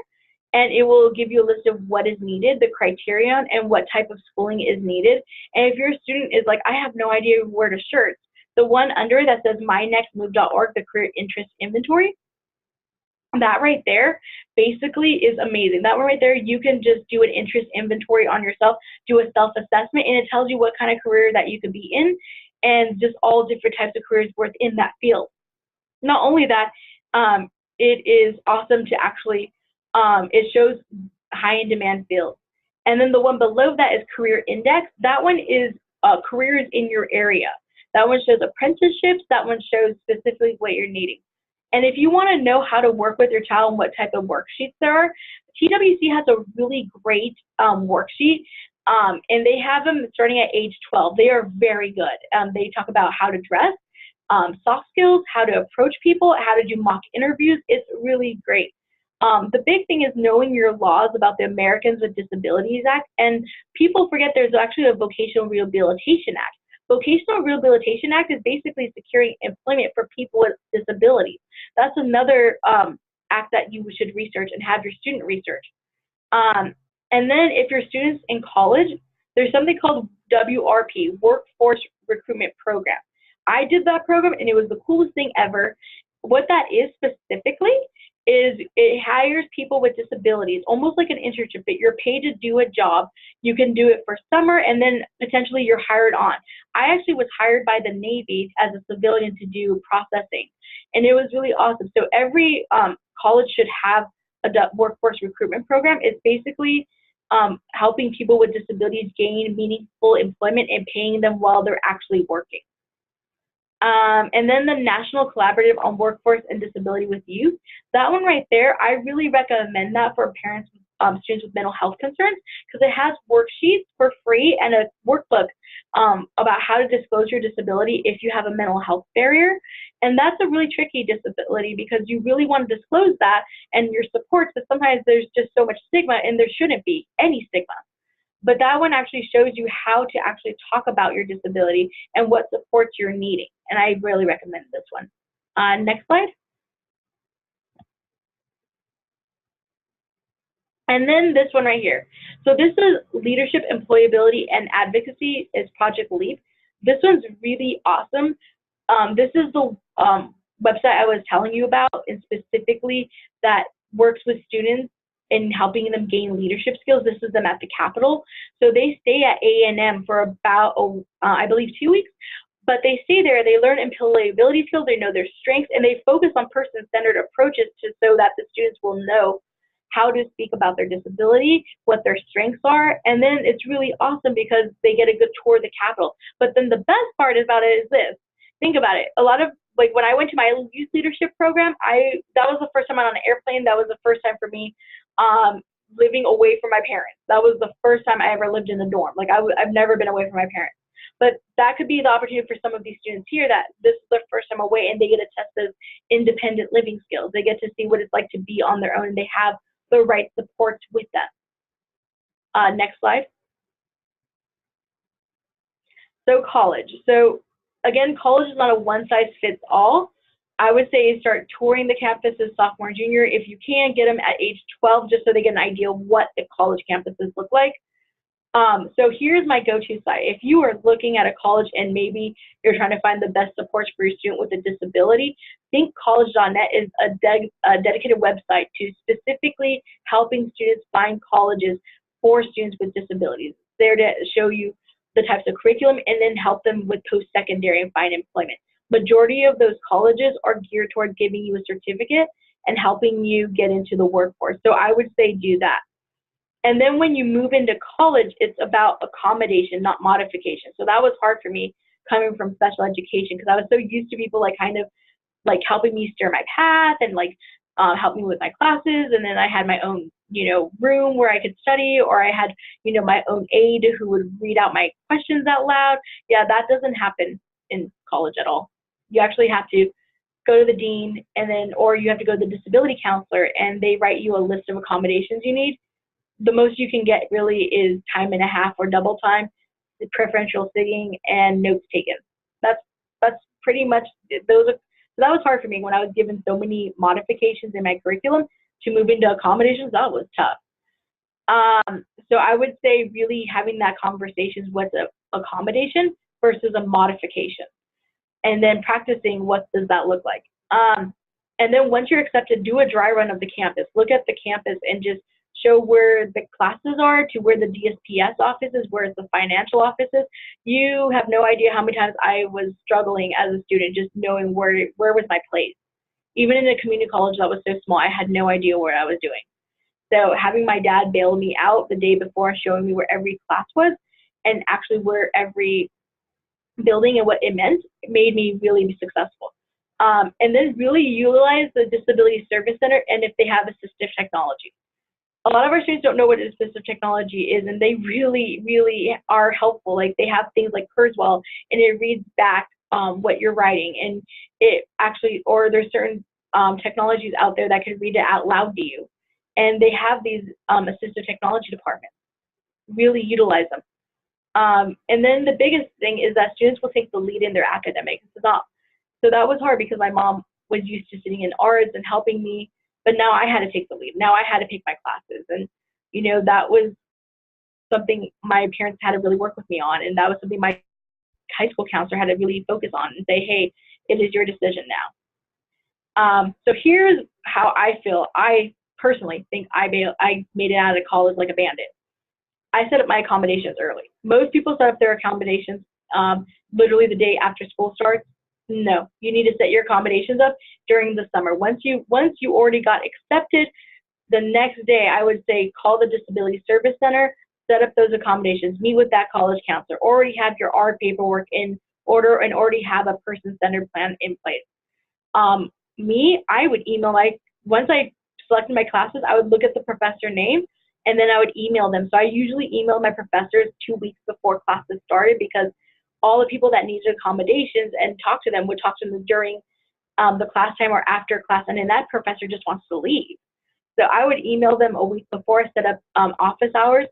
S2: and it will give you a list of what is needed, the criterion, and what type of schooling is needed. And if your student is like, I have no idea where to search, the one under that says mynextmove.org, the career interest inventory, That right there basically is amazing. That one right there, you can just do an interest inventory on yourself, do a self-assessment, and it tells you what kind of career that you could be in and just all different types of careers within that field. Not only that, it is awesome to actually, it shows high in demand fields. And then the one below that is Career Index. That one is careers in your area. That one shows apprenticeships. That one shows specifically what you're needing. And if you want to know how to work with your child and what type of worksheets there are, TWC has a really great worksheet, and they have them starting at age 12. They are very good. They talk about how to dress, soft skills, how to approach people, how to do mock interviews. It's really great. The big thing is knowing your laws about the Americans with Disabilities Act, and people forget there's actually a Vocational Rehabilitation Act. Vocational Rehabilitation Act is basically securing employment for people with disabilities. That's another act that you should research and have your student research. And then if your students in college, there's something called WRP, Workforce Recruitment Program. I did that program and it was the coolest thing ever. What that is specifically is it hires people with disabilities, almost like an internship, but you're paid to do a job. You can do it for summer and then potentially you're hired on. I actually was hired by the Navy as a civilian to do processing, and it was really awesome. So every college should have a workforce recruitment program. It's basically helping people with disabilities gain meaningful employment and paying them while they're actually working. And then the National Collaborative on Workforce and Disability with Youth. That one right there, I really recommend that for parents, students with mental health concerns, because it has worksheets for free and a workbook about how to disclose your disability if you have a mental health barrier. And that's a really tricky disability because you really want to disclose that and your supports, but sometimes there's just so much stigma, and there shouldn't be any stigma. But that one actually shows you how to actually talk about your disability and what supports you're needing. And I really recommend this one. Next slide. And then this one right here. So this is Leadership, Employability, and Advocacy is Project LEAP. This one's really awesome. This is the website I was telling you about, and specifically that works with students in helping them gain leadership skills. This is them at the Capitol. So they stay at A&M for about, I believe, 2 weeks. But they stay there, they learn employability skills, they know their strengths, and they focus on person-centered approaches so that the students will know how to speak about their disability, what their strengths are, and then it's really awesome because they get a good tour of the Capitol. But then the best part about it is this. Think about it. A lot of, like when I went to my youth leadership program, that was the first time I was on an airplane. That was the first time for me living away from my parents. That was the first time I ever lived in the dorm. Like I've never been away from my parents. But that could be the opportunity for some of these students here that this is their first time away and they get to test those independent living skills. They get to see what it's like to be on their own, and they have the right supports with them. Next slide. So college. So again, college is not a one-size-fits-all. I would say start touring the campuses sophomore and junior. If you can, get them at age 12 just so they get an idea of what the college campuses look like. So here's my go-to site. If you are looking at a college and maybe you're trying to find the best supports for your student with a disability, thinkcollege.net is a dedicated website to specifically helping students find colleges for students with disabilities. It's there to show you the types of curriculum and then help them with post-secondary and find employment. Majority of those colleges are geared toward giving you a certificate and helping you get into the workforce. So I would say do that. And then when you move into college, it's about accommodation, not modification. So that was hard for me coming from special education because I was so used to people like kind of like helping me steer my path and like help me with my classes. And then I had my own, room where I could study, or I had, my own aide who would read out my questions out loud. Yeah, that doesn't happen in college at all. You actually have to go to the dean and then, or you have to go to the disability counselor and they write you a list of accommodations you need. The most you can get really is time and a half or double time, the preferential sitting, and notes taken. That's pretty much those. So that was hard for me when I was given so many modifications in my curriculum to move into accommodations. That was tough. So I would say really having that conversation with an accommodation versus a modification, and then practicing what does that look like. And then once you're accepted, do a dry run of the campus. Look at the campus and just show where the classes are, to where the DSPS office is, where the financial office is. You have no idea how many times I was struggling as a student just knowing where was my place. Even in a community college that was so small, I had no idea what I was doing. So having my dad bail me out the day before, showing me where every class was and actually where every building and what it meant, it made me really successful. And then really utilize the Disability Service Center and if they have assistive technology. A lot of our students don't know what assistive technology is, and they really, really are helpful. Like they have things like Kurzweil, and it reads back what you're writing, and it actually, or there's certain technologies out there that can read it out loud to you. And they have these assistive technology departments. Really utilize them. And then the biggest thing is that students will take the lead in their academics. So that was hard because my mom was used to sitting in ARDs and helping me, but now I had to take the lead. Now I had to pick my classes. And, you know, that was something my parents had to really work with me on. And that was something my high school counselor had to really focus on and say, hey, it is your decision now. So here's how I feel. I personally think I made it out of college like a bandit. I set up my accommodations early. Most people set up their accommodations literally the day after school starts. No, you need to set your accommodations up during the summer. Once you already got accepted, the next day I would say call the Disability Service Center, set up those accommodations, meet with that college counselor, already have your ARD paperwork in order and already have a person-centered plan in place. I would email once I selected my classes, I would look at the professor name and then I would email them. So I usually email my professors 2 weeks before classes started because all the people that needed accommodations and talk to them would talk to them during the class time or after class, and then that professor just wants to leave. So I would email them a week before I set up office hours,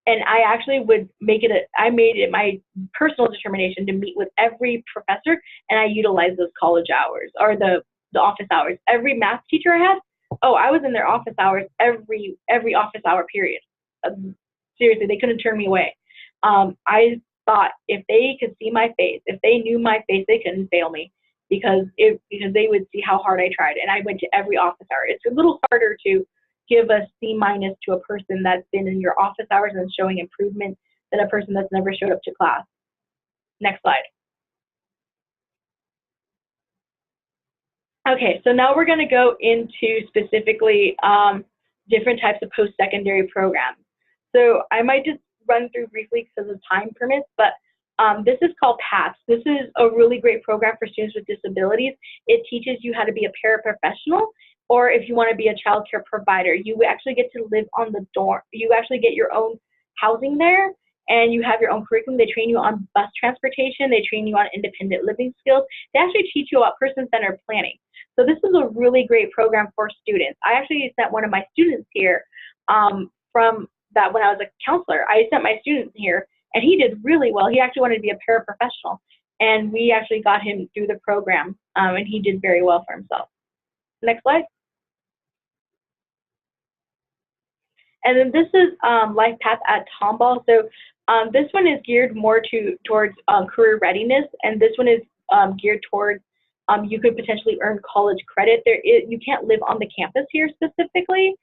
S2: and I actually would make it I made it my personal determination to meet with every professor, and I utilized those college hours or the office hours. Every math teacher I had, I was in their office hours every office hour period. Seriously, they couldn't turn me away. I thought if they could see my face, if they knew my face, they couldn't fail me because they would see how hard I tried. And I went to every office hour. It's a little harder to give a C- to a person that's been in your office hours and showing improvement than a person that's never showed up to class. Next slide. Okay, so now we're going to go into specifically different types of post-secondary programs. So I might just run through briefly because of time permits, but this is called PATS. This is a really great program for students with disabilities. It teaches you how to be a paraprofessional, or if you want to be a child care provider, you actually get to live on the dorm. You actually get your own housing there, and you have your own curriculum. They train you on bus transportation. They train you on independent living skills. They actually teach you about person-centered planning. So this is a really great program for students. I actually sent one of my students here from that when I was a counselor. I sent my student here, and he did really well. He actually wanted to be a paraprofessional, and we actually got him through the program, and he did very well for himself. Next slide. And then this is Life Path at Tomball. So this one is geared more towards career readiness, and this one is geared towards you could potentially earn college credit. You can't live on the campus here specifically,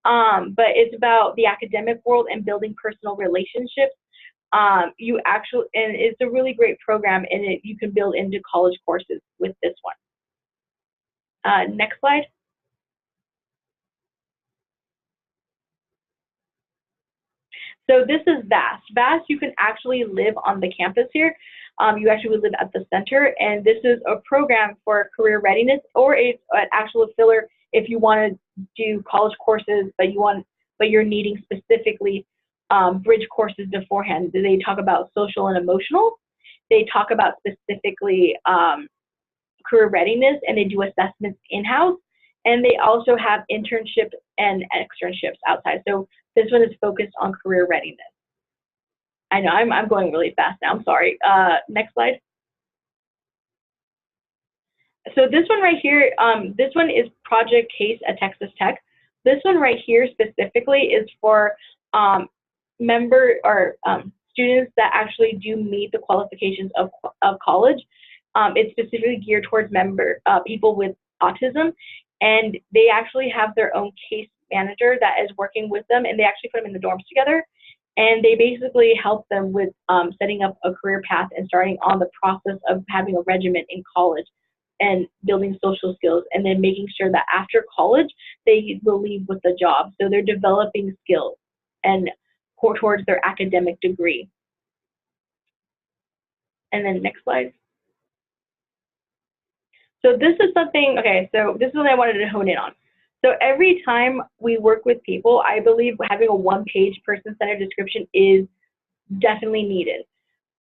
S2: but it's about the academic world and building personal relationships. And it's a really great program, and you can build into college courses with this one. Next slide. So this is VAST. VAST, you can actually live on the campus here. You actually would live at the center, and this is a program for career readiness, or an actual filler if you want to do college courses, but you're needing specifically bridge courses beforehand. They talk about social and emotional. They talk about specifically career readiness, and they do assessments in-house, and they also have internships and externships outside. So this one is focused on career readiness. I know I'm going really fast now. I'm sorry. Next slide. So this one right here, this one is Project Case at Texas Tech. This one right here specifically is for students that actually do meet the qualifications of college. It's specifically geared towards people with autism, and they actually have their own case manager that is working with them, and they actually put them in the dorms together, and they basically help them with setting up a career path and starting on the process of having a regimen in college and building social skills, and then making sure that after college they will leave with a job. So they're developing skills and towards their academic degree. And then next slide. So this is something, okay, so this is what I wanted to hone in on. So every time we work with people, I believe having a one-page person-centered description is definitely needed.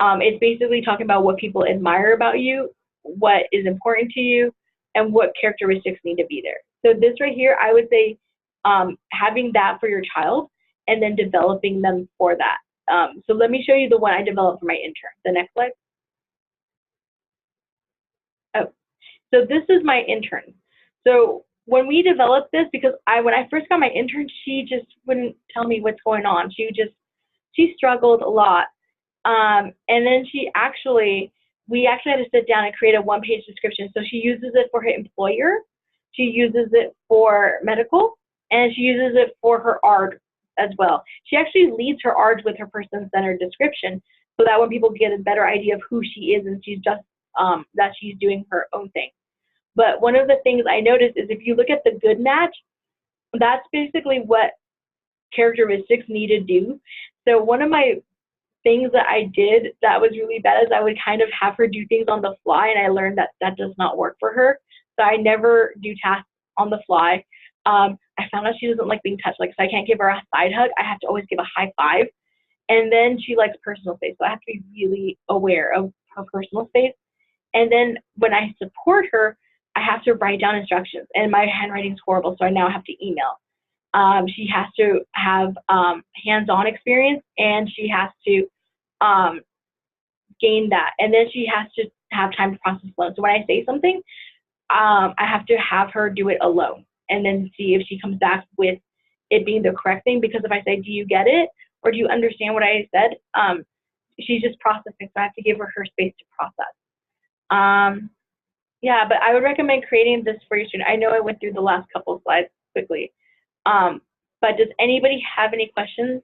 S2: It's basically talking about what people admire about you, what is important to you, and what characteristics need to be there. So this right here, I would say having that for your child and then developing them for that. So let me show you the one I developed for my intern. The next slide. Oh, so this is my intern. So when we developed this, because when I first got my intern, she just wouldn't tell me what's going on. She struggled a lot. And then we actually had to sit down and create a one-page description. So she uses it for her employer, she uses it for medical, and she uses it for her ARD as well. She actually leads her ARDs with her person-centered description, so that when people get a better idea of who she is and she's just that she's doing her own thing. But one of the things I noticed is if you look at the good match, that's basically what characteristics need to do. So one of my things that I did that was really bad is I would kind of have her do things on the fly, and I learned that that does not work for her. So I never do tasks on the fly. I found out she doesn't like being touched. Like, so I can't give her a side hug. I have to always give a high five. And then she likes personal space. So I have to be really aware of her personal space. And then when I support her, I have to write down instructions. And my handwriting is horrible, so I now have to email. She has to have hands-on experience, and she has to gain that. And then she has to have time to process alone. So when I say something, I have to have her do it alone and then see if she comes back with it being the correct thing. Because if I say, do you get it? Or do you understand what I said? She's just processing, so I have to give her space to process. Yeah, but I would recommend creating this for your student. I know I went through the last couple of slides quickly. But does anybody have any questions?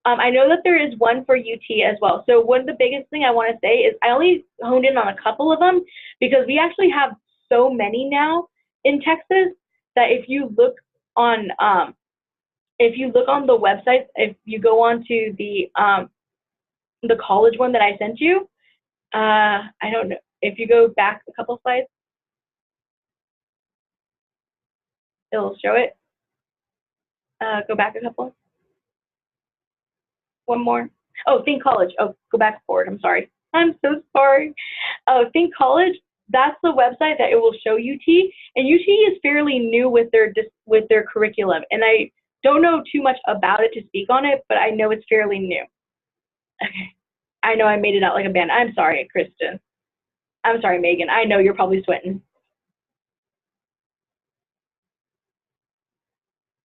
S2: I know that there is one for UT as well. So one of the biggest thing I want to say is I only honed in on a couple of them because we actually have so many now in Texas that if you look on the website, if you go on to the college one that I sent you, I don't know, if you go back a couple slides, it'll show it. Go back a couple. One more. Oh, Think College. Oh, go back forward. I'm sorry. I'm so sorry. Oh, Think College. That's the website that it will show UT. And UT is fairly new with their curriculum. And I don't know too much about it to speak on it, but I know it's fairly new. Okay. I know I made it out like a band. I'm sorry, Kristen. I'm sorry, Megan. I know you're probably sweating.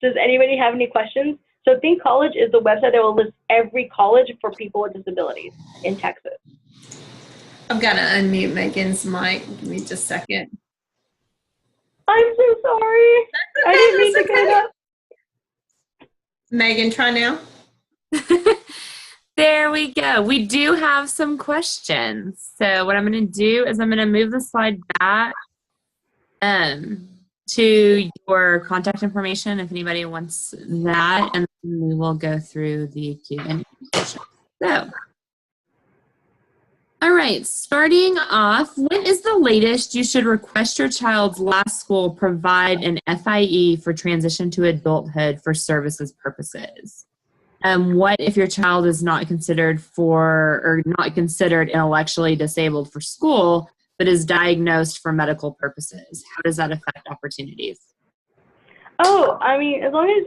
S2: Does anybody have any questions? So Think College is the website that will list every college for people with disabilities in Texas.
S1: I've got to unmute Megan's mic. Give me just a second.
S2: I'm so sorry.
S1: Okay,
S2: I didn't mean to get it up.
S1: Megan, try now. There we go. We do have some questions. So what I'm going to do is I'm going to move the slide back to your contact information if anybody wants that, and then we will go through the Q&A session. So, all right, starting off, when is the latest you should request your child's last school provide an FIE for transition to adulthood for services purposes? What if your child is not considered intellectually disabled for school, but is diagnosed for medical purposes? How does that affect opportunities?
S2: Oh, I mean, as long as,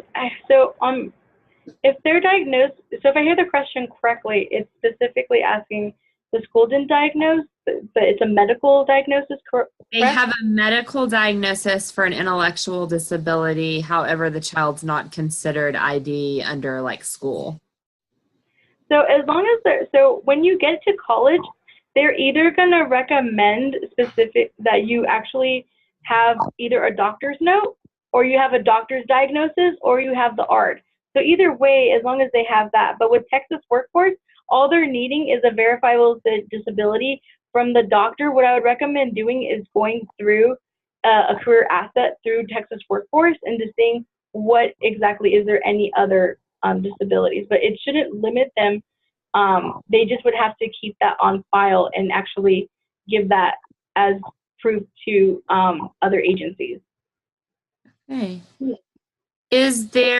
S2: if they're diagnosed, so if I hear the question correctly, it's specifically asking the school didn't diagnose, but it's a medical diagnosis, correct?
S1: They have a medical diagnosis for an intellectual disability. However, the child's not considered ID under like school.
S2: So as long as so when you get to college, they're either going to recommend that you actually have either a doctor's note, or you have a doctor's diagnosis, or you have the ARD. So either way, as long as they have that. But with Texas Workforce, all they're needing is a verifiable disability from the doctor. What I would recommend doing is going through a career asset through Texas Workforce and just seeing what exactly is there any other disabilities. But it shouldn't limit them. They just would have to keep that on file and actually give that as proof to other agencies.
S1: Okay. Is there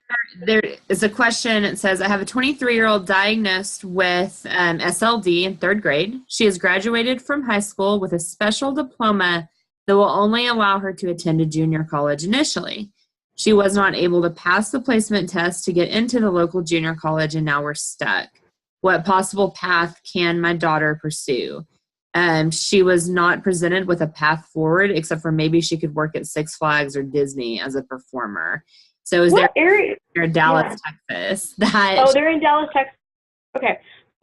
S1: is a question, it says, I have a 23-year-old diagnosed with SLD in 3rd grade. She has graduated from high school with a special diploma that will only allow her to attend a junior college initially. She was not able to pass the placement test to get into the local junior college, and now we're stuck. What possible path can my daughter pursue? She was not presented with a path forward, except for maybe she could work at Six Flags or Disney as a performer. So is
S2: What
S1: there
S2: area?
S1: Dallas, Texas?
S2: Oh, they're in Dallas, Texas. Okay.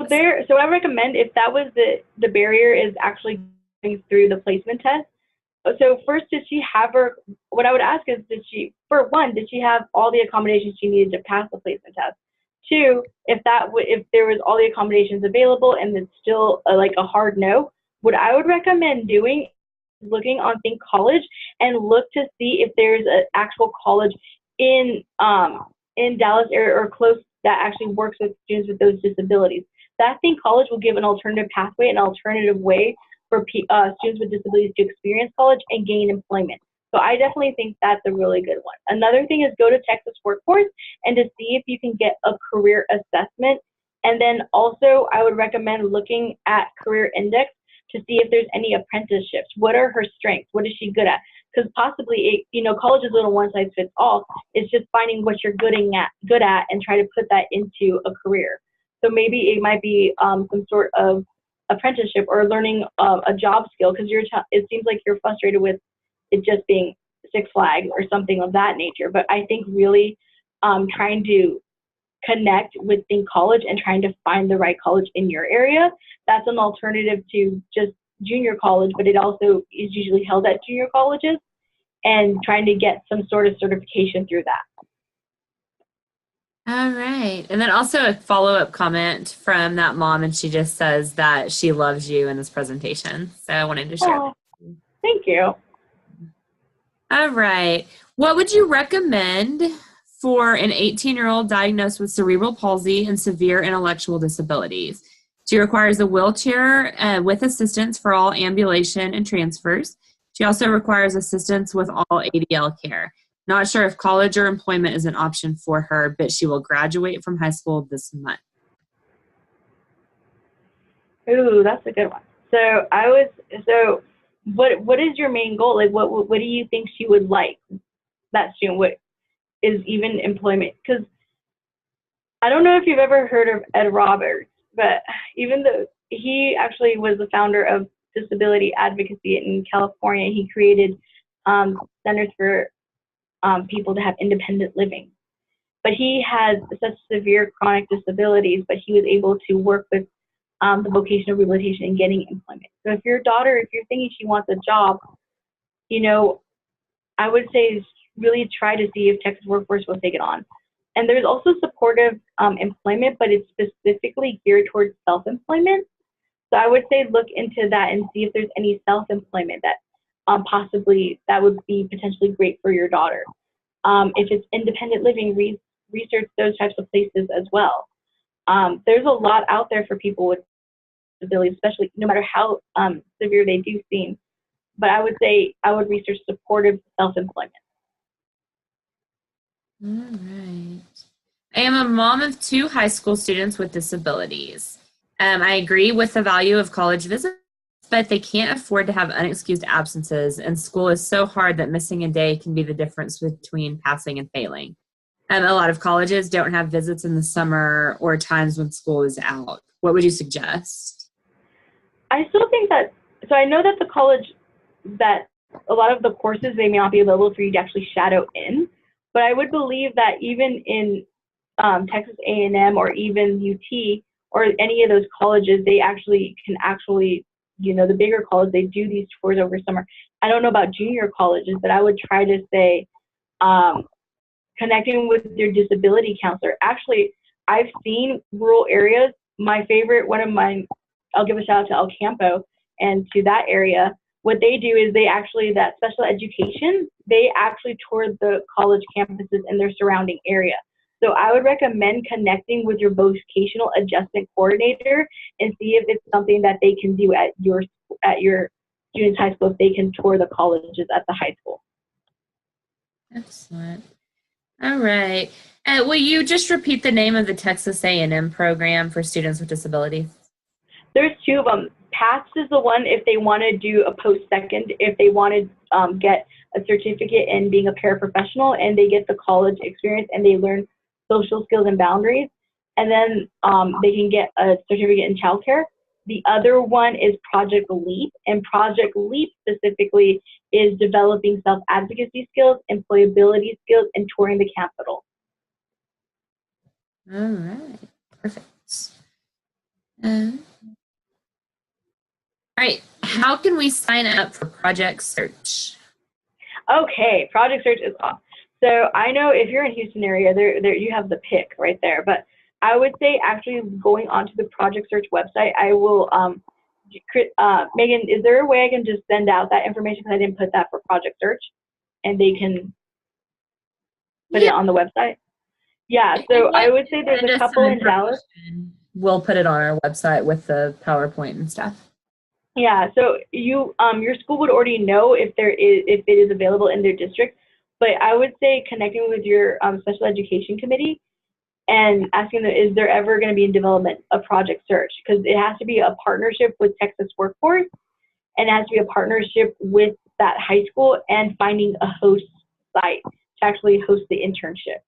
S2: So I recommend, if that was the barrier, is actually going through the placement test. So first, did she have what I would ask is, did she have all the accommodations she needed to pass the placement test? 2, if there was all the accommodations available and it's still like a hard no, what I would recommend doing is looking on Think College and look to see if there's an actual college in Dallas area or close that actually works with students with those disabilities. That Think College will give an alternative pathway, an alternative way for students with disabilities to experience college and gain employment. So I definitely think that's a really good one. Another thing is go to Texas Workforce and to see if you can get a career assessment. And then also I would recommend looking at Career Index to see if there's any apprenticeships. What are her strengths? What is she good at? Because possibly, college is a little one size fits all. It's just finding what you're good at and try to put that into a career. So maybe it might be some sort of apprenticeship or learning a job skill, because it seems like you're frustrated with it just being Six Flags or something of that nature. But I think really trying to connect with Think College and trying to find the right college in your area, that's an alternative to just junior college, but it also is usually held at junior colleges, and trying to get some sort of certification through that.
S1: All right. And then also a follow-up comment from that mom, and she just says that she loves you in this presentation. So I wanted to share.
S2: Oh, thank you.
S1: All right. What would you recommend for an 18-year-old diagnosed with cerebral palsy and severe intellectual disabilities? She requires a wheelchair with assistance for all ambulation and transfers. She also requires assistance with all ADL care. Not sure if college or employment is an option for her, but she will graduate from high school this month.
S2: Ooh, that's a good one. So what is your main goal? Like, what do you think she would like, that student? What is even employment? Because I don't know if you've ever heard of Ed Roberts, but even though he actually was the founder of disability advocacy in California, he created centers for people to have independent living. But he has such severe chronic disabilities, but he was able to work with the vocational rehabilitation and getting employment. So if you're thinking she wants a job, I would say really try to see if Texas Workforce will take it on. And there's also supportive employment, but it's specifically geared towards self-employment. So I would say look into that and see if there's any self-employment that possibly that would be potentially great for your daughter. If it's independent living, research those types of places as well. There's a lot out there for people with disabilities, especially no matter how severe they do seem. But I would say I would research supportive self-employment.
S1: All right. I am a mom of 2 high school students with disabilities. I agree with the value of college visits, but they can't afford to have unexcused absences, and school is so hard that missing a day can be the difference between passing and failing. A lot of colleges don't have visits in the summer or times when school is out. What would you suggest?
S2: I still think that, so I know that the college, that a lot of the courses, they may not be available for you to actually shadow in, but I would believe that even in Texas A&M or even UT or any of those colleges, they can the bigger college, they do these tours over summer. I don't know about junior colleges, but I would try to say connecting with your disability counselor. Actually, I've seen rural areas. My favorite, one of mine, I'll give a shout out to El Campo and to that area. What they do is that special education, they actually tour the college campuses in their surrounding area. So I would recommend connecting with your vocational adjustment coordinator and see if it's something that they can do at your student's high school, if they can tour the colleges at the high school.
S1: Excellent. All right. Will you just repeat the name of the Texas A&M program for students with disabilities?
S2: There's two of them. PATS is the one if they want to do a post-second, if they want to get a certificate in being a paraprofessional and they get the college experience and they learn social skills and boundaries. And then they can get a certificate in childcare. The other one is Project LEAP, and Project LEAP specifically is developing self-advocacy skills, employability skills, and touring the capital.
S1: All right, perfect. All right, how can we sign up for Project Search?
S2: Okay, Project Search is awesome. So I know if you're in Houston area, there you have the pick right there. But I would say actually going onto the Project Search website, I will, Megan, is there a way I can just send out that information because I didn't put that for Project Search, and they can put it on the website? Yeah, so I would say there's a couple in Dallas.
S1: We'll put it on our website with the PowerPoint and stuff.
S2: Yeah, so your school would already know if it is available in their district, but I would say connecting with your special education committee and asking them, is there ever going to be in development a Project Search? Because it has to be a partnership with Texas Workforce, and it has to be a partnership with that high school and finding a host site to actually host the internship.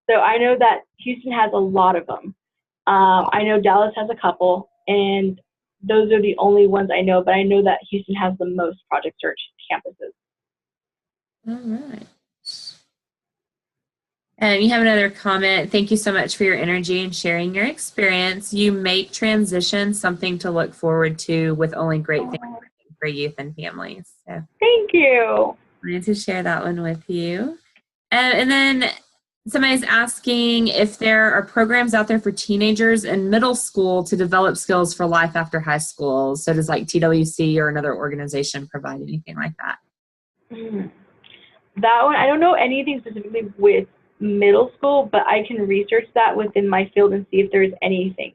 S2: So I know that Houston has a lot of them. I know Dallas has a couple, and those are the only ones I know, but I know that Houston has the most Project Search campuses.
S1: All right. And you have another comment. Thank you so much for your energy and sharing your experience. You make transition something to look forward to with only great things for youth and families. So
S2: thank you.
S1: I wanted to share that one with you. And then somebody's asking if there are programs out there for teenagers in middle school to develop skills for life after high school. So does like TWC or another organization provide anything like that?
S2: That one, I don't know anything specifically with middle school, but I can research that within my field and see if there's anything.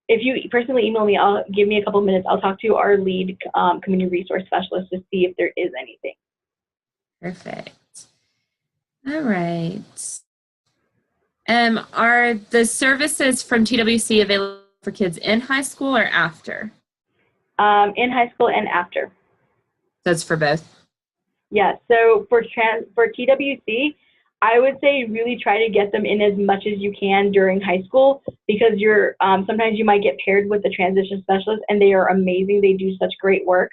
S2: If you personally email me, give me a couple minutes. I'll talk to our lead community resource specialist to see if there is anything.
S1: Perfect. All right. Are the services from TWC available for kids in high school or after?
S2: In high school and after.
S1: That's for both?
S2: Yeah, so for TWC, I would say really try to get them in as much as you can during high school, because you're sometimes you might get paired with a transition specialist, and they are amazing. They do such great work,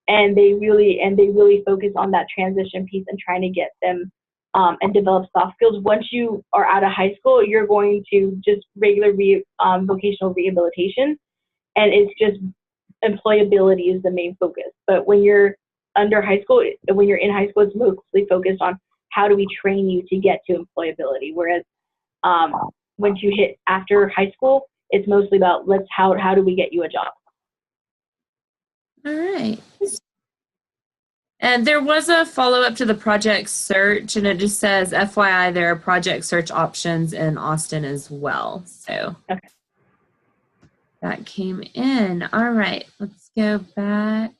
S2: and they really focus on that transition piece and trying to get them and develop soft skills. Once you are out of high school, you're going to just regular vocational rehabilitation, and it's just employability is the main focus. But when you're under high school, when you're in high school, it's mostly focused on how do we train you to get to employability. Whereas once you hit after high school, it's mostly about how do we get you a job.
S1: All right. And there was a follow-up to the Project Search, and it just says, FYI, there are Project Search options in Austin as well. So
S2: okay.
S1: That came in. All right, let's go back.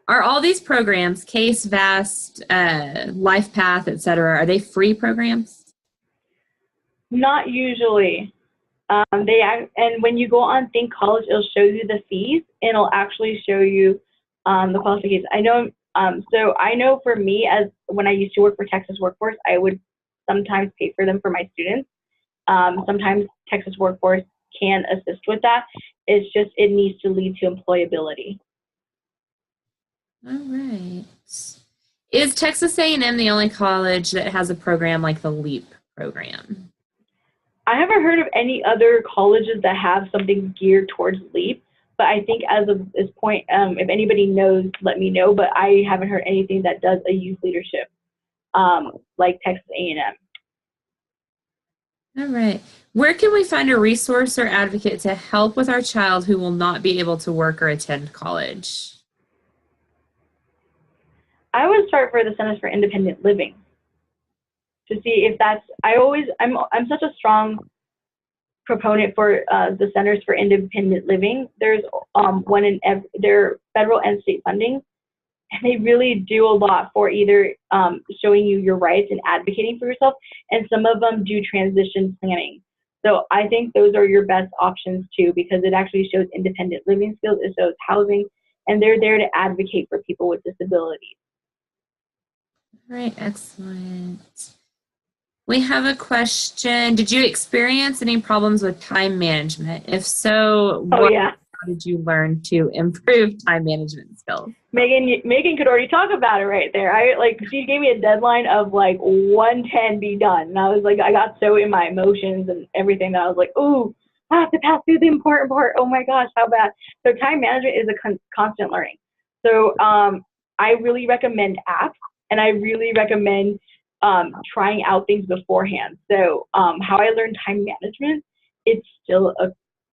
S1: Are all these programs, CASE, VAST, LifePath, et cetera, are they free programs?
S2: Not usually. And when you go on Think College, it'll show you the fees, and it'll actually show you the qualifications. I know. So I know for me, as when I used to work for Texas Workforce, I would sometimes pay for them for my students. Sometimes Texas Workforce can assist with that. It's just it needs to lead to employability.
S1: All right. Is Texas A&M the only college that has a program like the LEAP program?
S2: I haven't heard of any other colleges that have something geared towards LEAP, but I think as of this point, if anybody knows, let me know, but I haven't heard anything that does a youth leadership like Texas A&M.
S1: All right. Where can we find a resource or advocate to help with our child who will not be able to work or attend college?
S2: I would start for the Centers for Independent Living to see if that's, I'm such a strong proponent for the Centers for Independent Living. There's one in their federal and state funding, and they really do a lot for either showing you your rights and advocating for yourself, and some of them do transition planning. So I think those are your best options too, because it actually shows independent living skills, it shows housing, and they're there to advocate for people with disabilities.
S1: All right, excellent. We have a question. Did you experience any problems with time management? If so, how did you learn to improve time management skills?
S2: Megan could already talk about it right there. She gave me a deadline of like 1:10 be done. And I was like, I got so in my emotions and everything that I was like, ooh, I have to pass through the important part. Oh my gosh, how bad. So time management is a constant learning. So I really recommend apps, and I really recommend trying out things beforehand. So how I learned time management,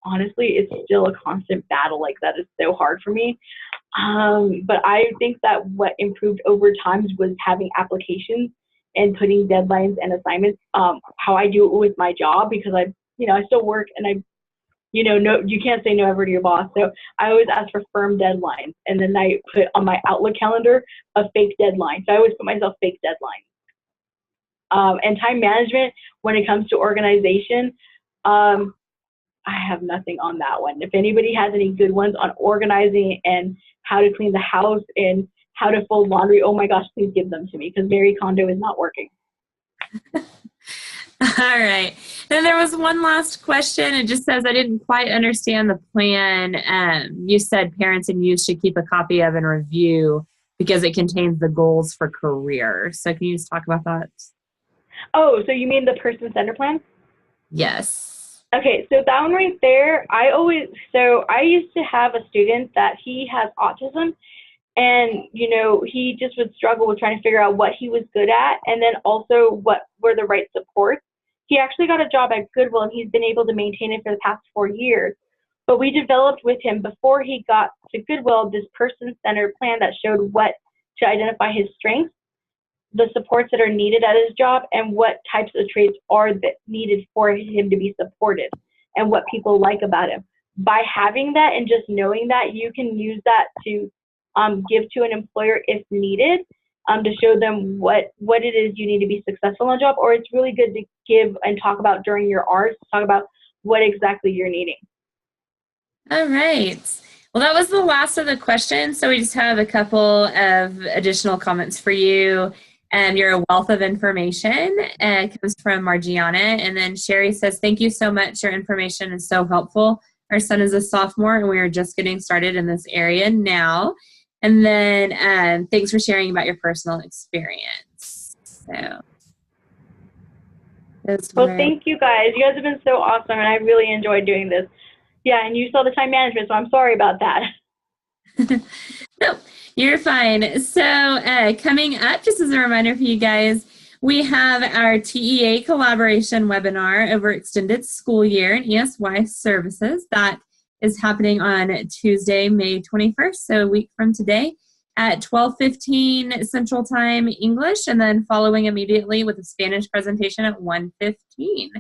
S2: honestly, it's still a constant battle. Like, that is so hard for me. But I think that what improved over time was having applications and putting deadlines and assignments, how I do it with my job, because I still work, and you can't say no ever to your boss. So I always ask for firm deadlines, and then I put on my Outlook calendar a fake deadline. So I always put myself fake deadlines. And time management, when it comes to organization, I have nothing on that one. If anybody has any good ones on organizing and how to clean the house and how to fold laundry, oh my gosh, please give them to me, because Mary Kondo is not working.
S1: All right. Then there was one last question. It just says, I didn't quite understand the plan. You said parents and youth should keep a copy of and review because it contains the goals for career. So can you just talk about that?
S2: Oh, so you mean the person-centered plan?
S1: Yes.
S2: Okay, so that one right there, I used to have a student that he has autism, and, he just would struggle with trying to figure out what he was good at, and then also what were the right supports. He actually got a job at Goodwill, and he's been able to maintain it for the past 4 years. But we developed with him, before he got to Goodwill, this person-centered plan that showed what to identify his strengths, the supports that are needed at his job, and what types of traits are needed for him to be supported, and what people like about him. By having that and just knowing that, you can use that to give to an employer if needed, to show them what it is you need to be successful on a job, or it's really good to give and talk about during your ARDs, talk about what exactly you're needing.
S1: All right. Well, that was the last of the questions, so we just have a couple of additional comments for you. You're a wealth of information. It comes from Margiana. And then Sherry says, thank you so much. Your information is so helpful. Our son is a sophomore, and we are just getting started in this area now. And then thanks for sharing about your personal experience. So,
S2: well, thank you guys. You guys have been so awesome, and I really enjoyed doing this. Yeah, and you saw the time management, so I'm sorry about that.
S1: No, you're fine. So coming up, just as a reminder for you guys, we have our TEA collaboration webinar over extended school year and ESY services. That is happening on Tuesday, May 21st, so a week from today at 12:15 Central Time English, and then following immediately with a Spanish presentation at 1:15.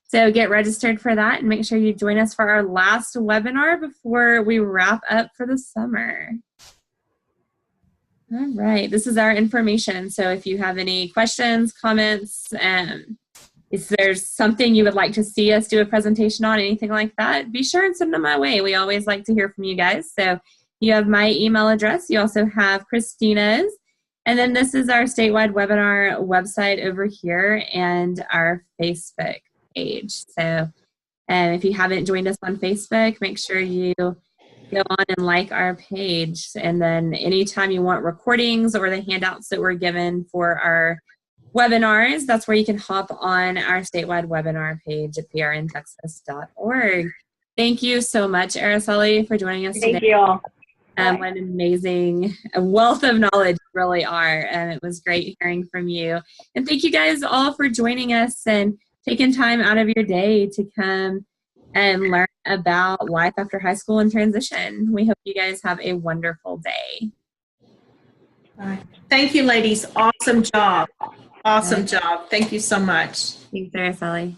S1: So get registered for that and make sure you join us for our last webinar before we wrap up for the summer. All right, this is our information. So if you have any questions, comments, if there's something you would like to see us do a presentation on, anything like that, be sure and send them my way. We always like to hear from you guys. So you have my email address. You also have Christina's. And then this is our statewide webinar website over here and our Facebook page. So if you haven't joined us on Facebook, make sure you go on and like our page. And then anytime you want recordings or the handouts that we're given for our webinars, that's where you can hop on our statewide webinar page at prntexas.org. Thank you so much, Aracely, for joining us today.
S2: Thank you all.
S1: What an amazing wealth of knowledge you really are. And it was great hearing from you. And thank you guys all for joining us and taking time out of your day to come and learn about life after high school and transition. We hope you guys have a wonderful day.
S3: All right. Thank you, ladies. Awesome job. Awesome job. Thank you so much.
S1: Thanks, Aracely.